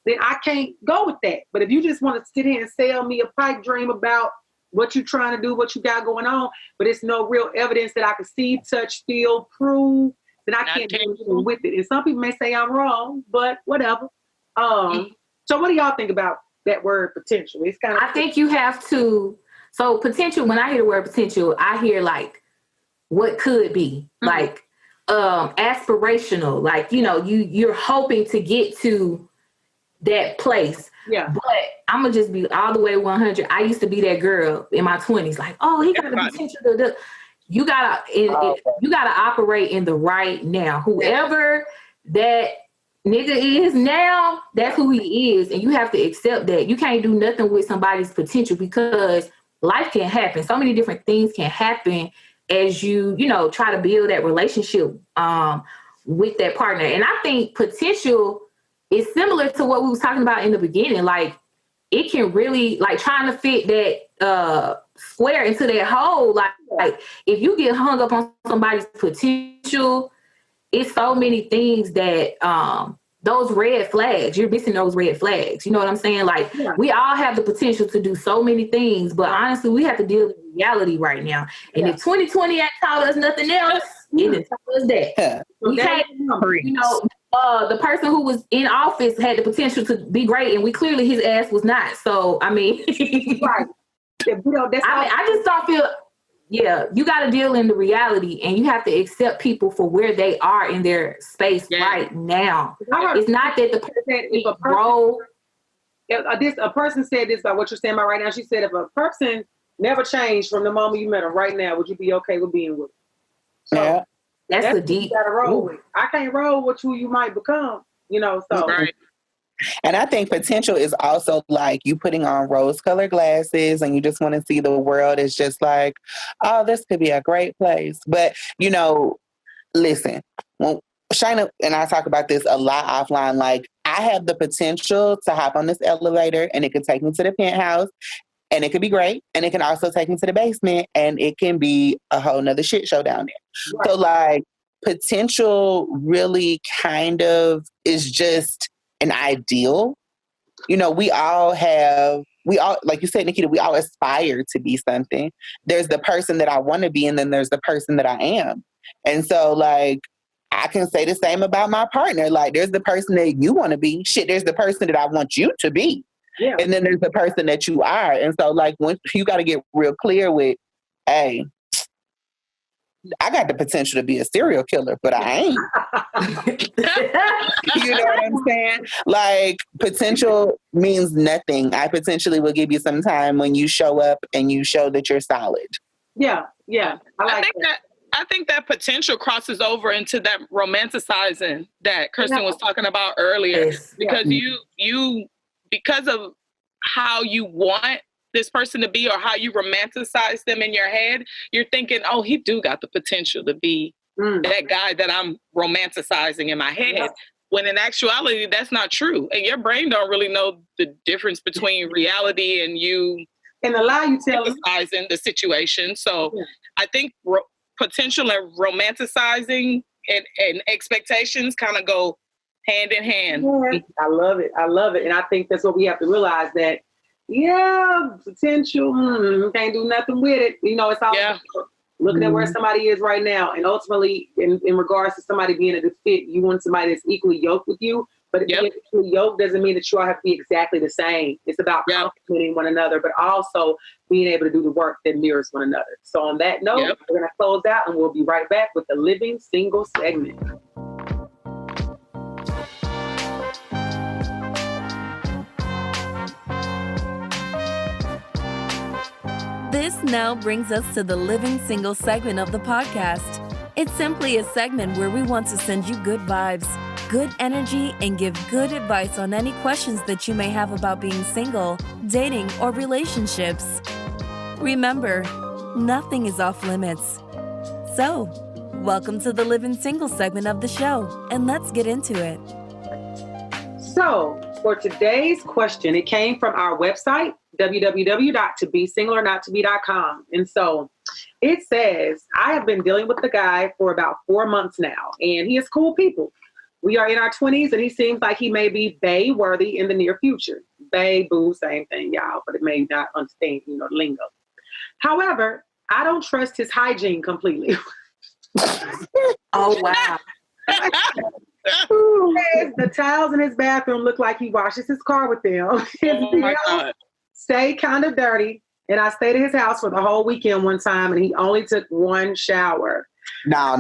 then I can't go with that. But if you just want to sit here and sell me a pipe dream about what you're trying to do, what you got going on, but it's no real evidence that I can see, touch, feel, prove, then I can't do anything with it. And some people may say I'm wrong, but whatever. So what do y'all think about that word potential? It's kind of, I think you have to, so potential, when I hear the word potential, I hear like what could be, like aspirational, like, you know, you're hoping to get to that place. Yeah. But I'm gonna just be all the way 100. I used to be that girl in my 20s, like, oh, he got the potential to do. You gotta operate in the right now. Whoever that nigga is now, that's who he is, and you have to accept that. You can't do nothing with somebody's potential because life can happen. So many different things can happen as you know, try to build that relationship with that partner. And I think potential is similar to what we was talking about in the beginning. Like, it can really, like, trying to fit that square into that hole. Like if you get hung up on somebody's potential, it's so many things that those red flags, you're missing those red flags. You know what I'm saying? Like, we all have the potential to do so many things, but honestly, we have to deal with reality right now. And if 2020 ain't taught us nothing else, it didn't taught us that. We can't, you know, the person who was in office had the potential to be great, and clearly his ass was not. So, I mean, right. I just don't feel, you got to deal in the reality, and you have to accept people for where they are in their space right now. It's not that the person a person said this about what you're saying about right now. She said, if a person never changed from the moment you met them right now, would you be okay with being with them? So, that's a deep. You gotta roll with. I can't roll with who you might become, you know. So, and I think potential is also like you putting on rose-colored glasses, and you just want to see the world as just like, oh, this could be a great place. But you know, listen, when Shina and I talk about this a lot offline, like, I have the potential to hop on this elevator, and it could take me to the penthouse. And it could be great. And it can also take me to the basement, and it can be a whole nother shit show down there. Right. So like, potential really kind of is just an ideal. You know, we all, like you said, Nikita, we all aspire to be something. There's the person that I want to be, and then there's the person that I am. And so like, I can say the same about my partner. Like, there's the person that you want to be. Shit, there's the person that I want you to be. Yeah. And then there's the person that you are. And so like, once you got to get real clear with, hey, I got the potential to be a serial killer, but I ain't. You know what I'm saying? Like, potential means nothing. I potentially will give you some time when you show up and you show that you're solid. Yeah. I think that potential crosses over into that romanticizing that Kirsten was talking about earlier. Yes. Because you because of how you want this person to be or how you romanticize them in your head, you're thinking, oh, he do got the potential to be that guy that I'm romanticizing in my head. Yeah. When in actuality, that's not true. And your brain don't really know the difference between reality and you and the lie you tell romanticizing the situation. So I think potential and romanticizing and expectations kind of go hand in hand. Yeah, I love it. And I think that's what we have to realize, that, potential, can't do nothing with it. You know, it's all looking at where somebody is right now. And ultimately, in regards to somebody being a good fit, you want somebody that's equally yoked with you, But being yoked doesn't mean that you all have to be exactly the same. It's about complementing one another, but also being able to do the work that mirrors one another. So on that note, we're going to close out and we'll be right back with the Living Single segment. This now brings us to the Living Single segment of the podcast. It's simply a segment where we want to send you good vibes, good energy, and give good advice on any questions that you may have about being single, dating, or relationships. Remember, nothing is off limits. So, welcome to the Living Single segment of the show, and let's get into it. So, for today's question, it came from our website, www.tobesingleornottobe.com. And so it says, I have been dealing with the guy for about 4 months now, and he is cool people. We are in our 20s, and he seems like he may be bae worthy in the near future. Bae, boo, same thing, y'all, but it may not understand, the lingo. However, I don't trust his hygiene completely. Oh, wow. The tiles in his bathroom look like he washes his car with them. Oh my God. Stay kind of dirty. And I stayed at his house for the whole weekend one time, and he only took one shower. No.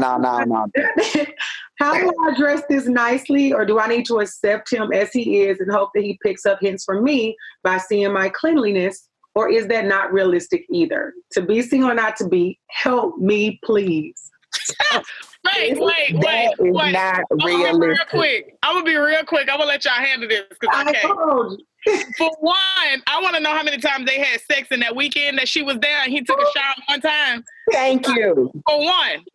How do I address this nicely, or do I need to accept him as he is and hope that he picks up hints from me by seeing my cleanliness, or is that not realistic either? To be single or not to be, help me, please. Wait. Not realistic. I'm gonna be real quick. I'm gonna let y'all handle this because I can't. For one, I want to know how many times they had sex in that weekend that she was there and he took a shower one time. Thank you. For one.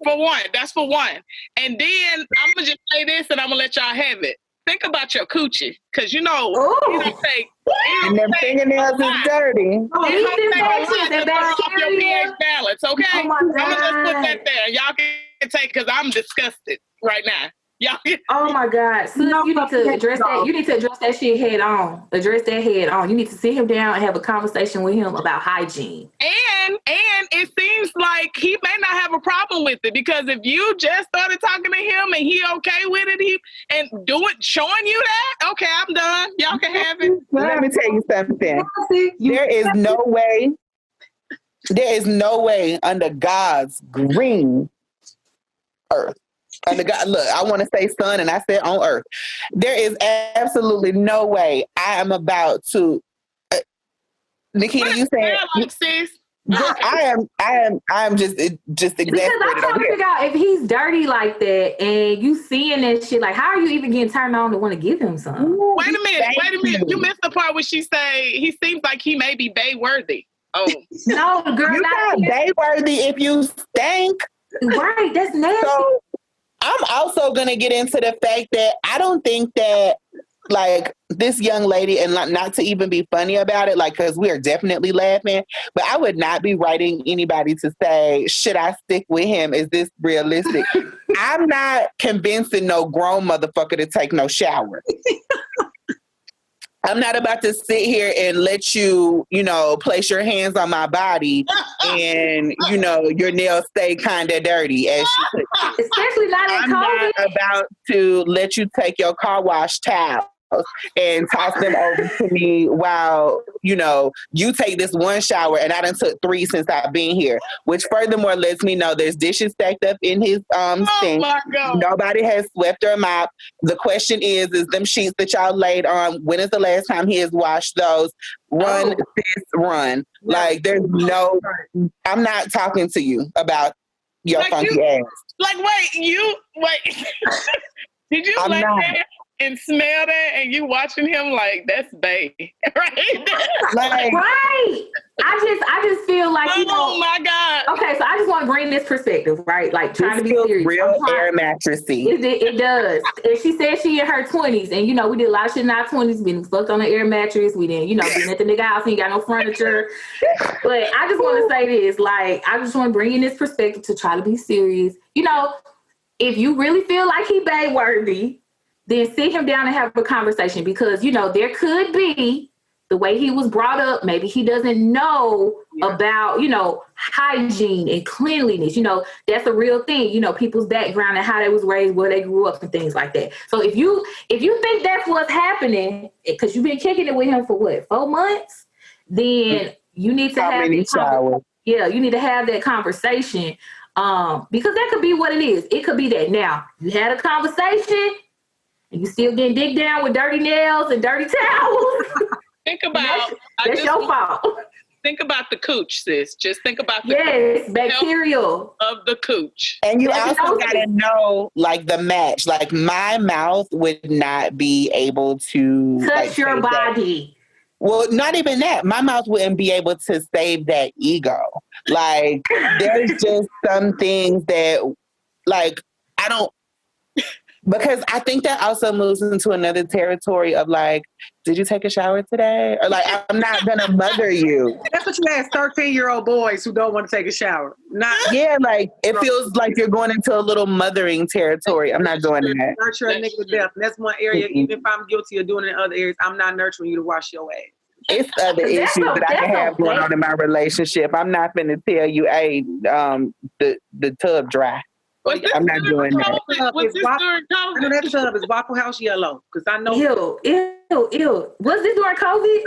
That's for one. And then I'm going to just say this and I'm going to let y'all have it. Think about your coochie. Because, you don't take... And them fingernails is dirty. Off your pH balance, okay? Oh, I'm going to just put that there. Y'all can take because I'm disgusted right now. Oh my God. Sis, you need to address that. You need to address that shit head on. Address that head on. You need to sit him down and have a conversation with him about hygiene. And it seems like he may not have a problem with it because if you just started talking to him and he okay with it, showing you that, okay, I'm done. Y'all can have it. Let me tell you something. There is no way under God's green earth. Under God, look, I want to say sun, and I said on earth. There is absolutely no way I am about to. Nikita, you saying? I am just exasperated. Because I'm trying to figure out if he's dirty like that, and you seeing that shit. Like, how are you even getting turned on to want to give him some? Wait a minute. You missed the part where she say he seems like he may be bae worthy. Oh no, girl, you're not bae worthy if you stink. Right, that's nasty. So, I'm also going to get into the fact that I don't think that, like, this young lady, and not to even be funny about it, like, because we are definitely laughing, but I would not be writing anybody to say, should I stick with him? Is this realistic? I'm not convincing no grown motherfucker to take no shower. I'm not about to sit here and let you, place your hands on my body and, your nails stay kind of dirty. As she put it. Especially not in COVID. I'm not about to let you take your car wash towels and toss them over to me while, you take this one shower and I done took 3 since I've been here, which furthermore lets me know there's dishes stacked up in his sink. My God. Nobody has swept or mopped. The question is them sheets that y'all laid on, when is the last time he has washed those? Run, sis, run. Like, there's I'm not talking to you about your funky ass. Like, wait. Did you lay there and smell that and you watching him like, that's bae, right? Like, right. I just feel like, oh my God. Okay, so I just want to bring this perspective, right? Like, trying to be serious. Real air mattressy. It does. And she said she in her 20s, and we did a lot of shit in our 20s, been fucked on an air mattress. We didn't, been at the nigga house, he ain't got no furniture. But I just want to say this, like, I just want to bring in this perspective to try to be serious. If you really feel like he bae worthy, then sit him down and have a conversation because, there could be the way he was brought up. Maybe he doesn't know about, hygiene and cleanliness. That's a real thing, people's background and how they was raised, where they grew up and things like that. So if you think that's what's happening, because you've been kicking it with him for 4 months, then you need to have you need to have that conversation. Because that could be what it is. It could be that now you had a conversation and you still getting digged down with dirty nails and dirty towels. Think about that's your fault. Think about the cooch, sis. Just think about the bacterial of the cooch. And you also gotta know the match. Like my mouth would not be able to touch your body. Well, not even that. My mouth wouldn't be able to save that ego. Like, there's just some things that, I don't, because I think that also moves into another territory of did you take a shower today? Or I'm not going to mother you. That's what you ask 13-year-old boys who don't want to take a shower. It feels like you're going into a little mothering territory. I'm not doing that. Nurture a nigga to death. And that's one area, even if I'm guilty of doing it in other areas, I'm not nurturing you to wash your ass. It's other issues that I can have going on in my relationship. I'm not going to tell you, hey, the tub dry. I'm not doing that. I know that tub is Waffle House yellow because I know. Ew. Was this during COVID?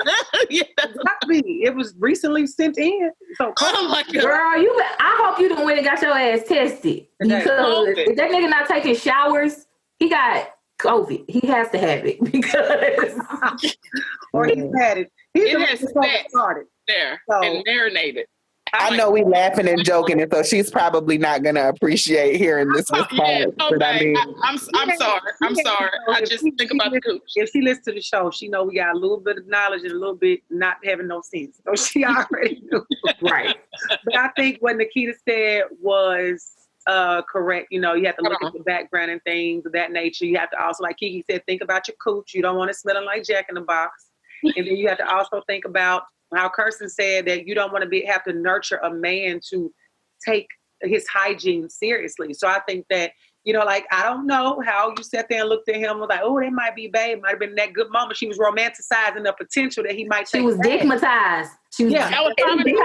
Yeah, it was recently sent in. So, oh my God, girl, I hope you done went and got your ass tested because if that nigga not taking showers, he got COVID. He has to have it because or he's had it. It has started there and marinated. I know we laughing and joking, and so she's probably not going to appreciate hearing this response. But I mean, I'm sorry. I just think about the cooch. If she listens to the show, she know we got a little bit of knowledge and a little bit not having no sense. So she already knew. Right. But I think what Nikita said was correct. You have to look at the background and things of that nature. You have to also, like KiKi said, think about your cooch. You don't want it smelling like Jack in the Box. And then you have to also think about how Kirsten said that you don't want to have to nurture a man to take his hygiene seriously. So I think that, I don't know how you sat there and looked at him and was like, oh, that might be babe. Might have been that good moment. She was romanticizing the potential that he might take. She was stigmatized. That was probably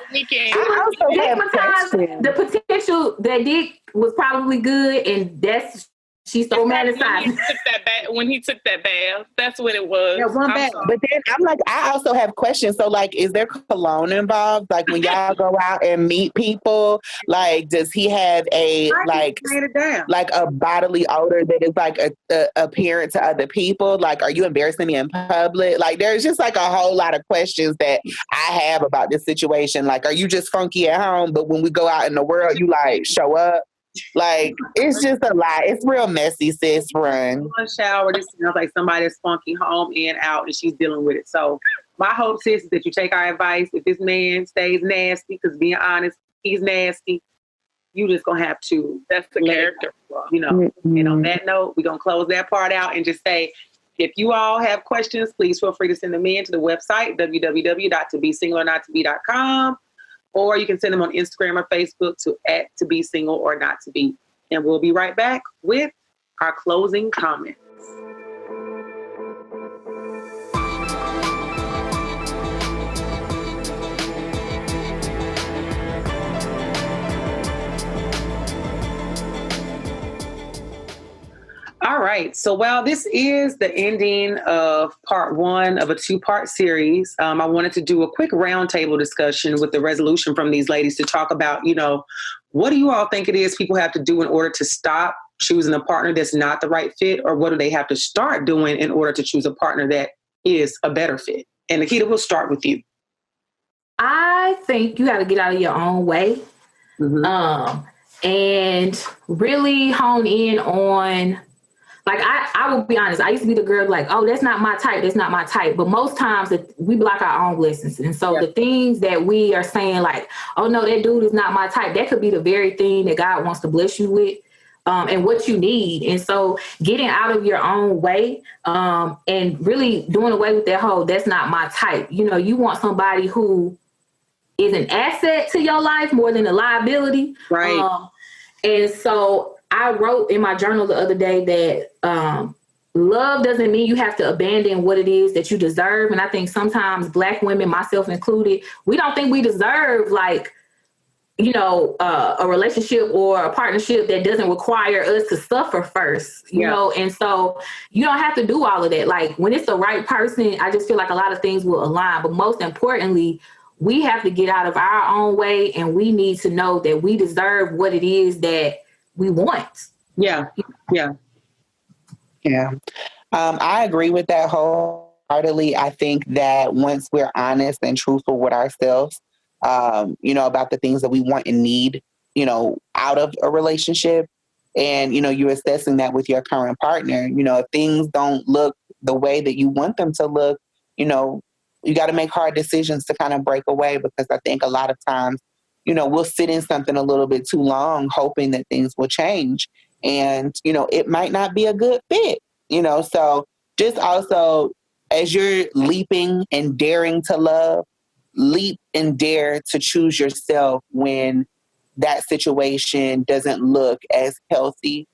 stigmatized. The potential that Dick was probably good, and that's she's so romanticized. When he took that bath, that's what it was. Yeah, one bath. But then I'm I also have questions. So is there cologne involved? When y'all go out and meet people, does he have a a bodily odor that is a apparent to other people? Are you embarrassing me in public? There's just a whole lot of questions that I have about this situation. Are you just funky at home, but when we go out in the world, you show up? It's just a lot. It's real messy, sis. Run. One shower. This sounds like somebody that's funky home and out, and she's dealing with it. So my hope, sis, is that you take our advice. If this man stays nasty, because being honest, he's nasty, you just gonna have to. That's the character. Mm-hmm. And on that note, we're gonna close that part out and just say, if you all have questions, please feel free to send them in to the website www.tobesingleornottobe.com. Or you can send them on Instagram or Facebook to @ToBeSingleOrNotToBe. And we'll be right back with our closing comments. All right. So, this is the ending of part 1 of a 2-part series. I wanted to do a quick roundtable discussion with the resolution from these ladies to talk about, what do you all think it is people have to do in order to stop choosing a partner that's not the right fit? Or what do they have to start doing in order to choose a partner that is a better fit? And Nikita, we'll start with you. I think you got to get out of your own way. Mm-hmm. And really hone in on... I will be honest, I used to be the girl oh, that's not my type, that's not my type. But most times we block our own blessings. And so the things that we are saying oh, no, that dude is not my type, that could be the very thing that God wants to bless you with and what you need. And so getting out of your own way and really doing away with that whole, that's not my type. You want somebody who is an asset to your life more than a liability. Right. And so I wrote in my journal the other day that love doesn't mean you have to abandon what it is that you deserve. And I think sometimes Black women, myself included, we don't think we deserve like, you know, a relationship or a partnership that doesn't require us to suffer first, you know? And so you don't have to do all of that. Like when it's the right person, I just feel like a lot of things will align. But most importantly, we have to get out of our own way, and we need to know that we deserve what it is that we want. Yeah. I agree with that wholeheartedly. I think that once we're honest and truthful with ourselves, you know, about the things that we want and need, you know, out of a relationship, and, you know, you're assessing that with your current partner, you know, if things don't look the way that you want them to look, you know, you got to make hard decisions to kind of break away, because I think a lot of times, you know, we'll sit in something a little bit too long, hoping that things will change. And, you know, it might not be a good fit, you know, so just also as you're leaping and daring to love, leap and dare to choose yourself when that situation doesn't look as healthy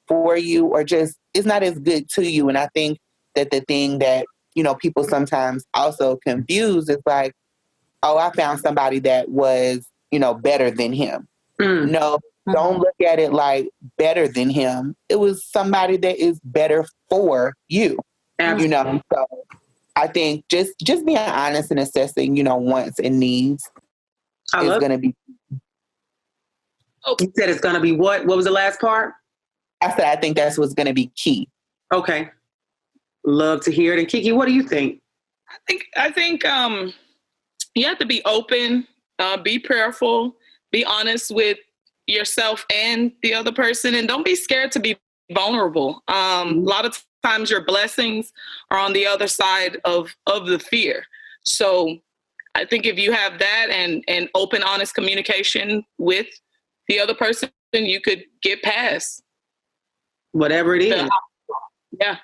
for you, or just is not as good to you. And I think that the thing that, you know, people sometimes also confuse is like, oh, I found somebody that was, you know, better than him. No, don't look at it like better than him. It was somebody that is better for you. You know, so I think just being honest and assessing, you know, wants and needs is going to be. You said it's going to be what? What was the last part? I said I think that's what's going to be key. Okay. Love to hear it. And KiKi, what do you think? I think you have to be open, be prayerful, be honest with yourself and the other person, and don't be scared to be vulnerable. A lot of times your blessings are on the other side of the fear. So I think if you have that and open, honest communication with the other person, you could get past whatever it is. Yeah.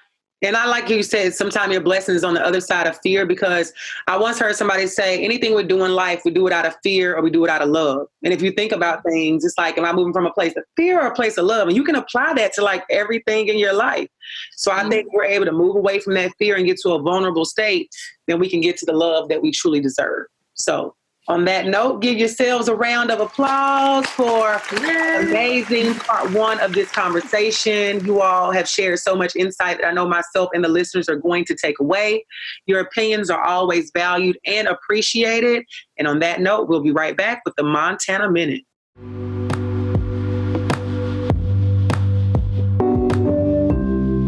And I like you said, sometimes your blessing is on the other side of fear, because I once heard somebody say, anything we do in life, we do it out of fear or we do it out of love. And if you think about things, it's like, am I moving from a place of fear or a place of love? And you can apply that to like everything in your life. So I think we're able to move away from that fear and get to a vulnerable state, then we can get to the love that we truly deserve. So on that note, give yourselves a round of applause for amazing part one of this conversation. You all have shared so much insight that I know myself and the listeners are going to take away. Your opinions are always valued and appreciated. And on that note, we'll be right back with the Montana Minute.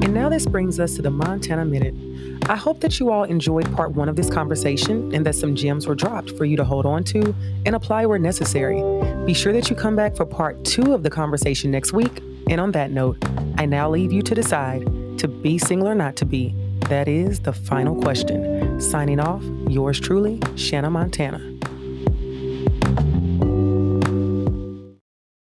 And now this brings us to the Montana Minute. I hope that you all enjoyed part one of this conversation and that some gems were dropped for you to hold on to and apply where necessary. Be sure that you come back for part two of the conversation next week. And on that note, I now leave you to decide to be single or not to be. That is the final question. Signing off, yours truly, Shanna Montana.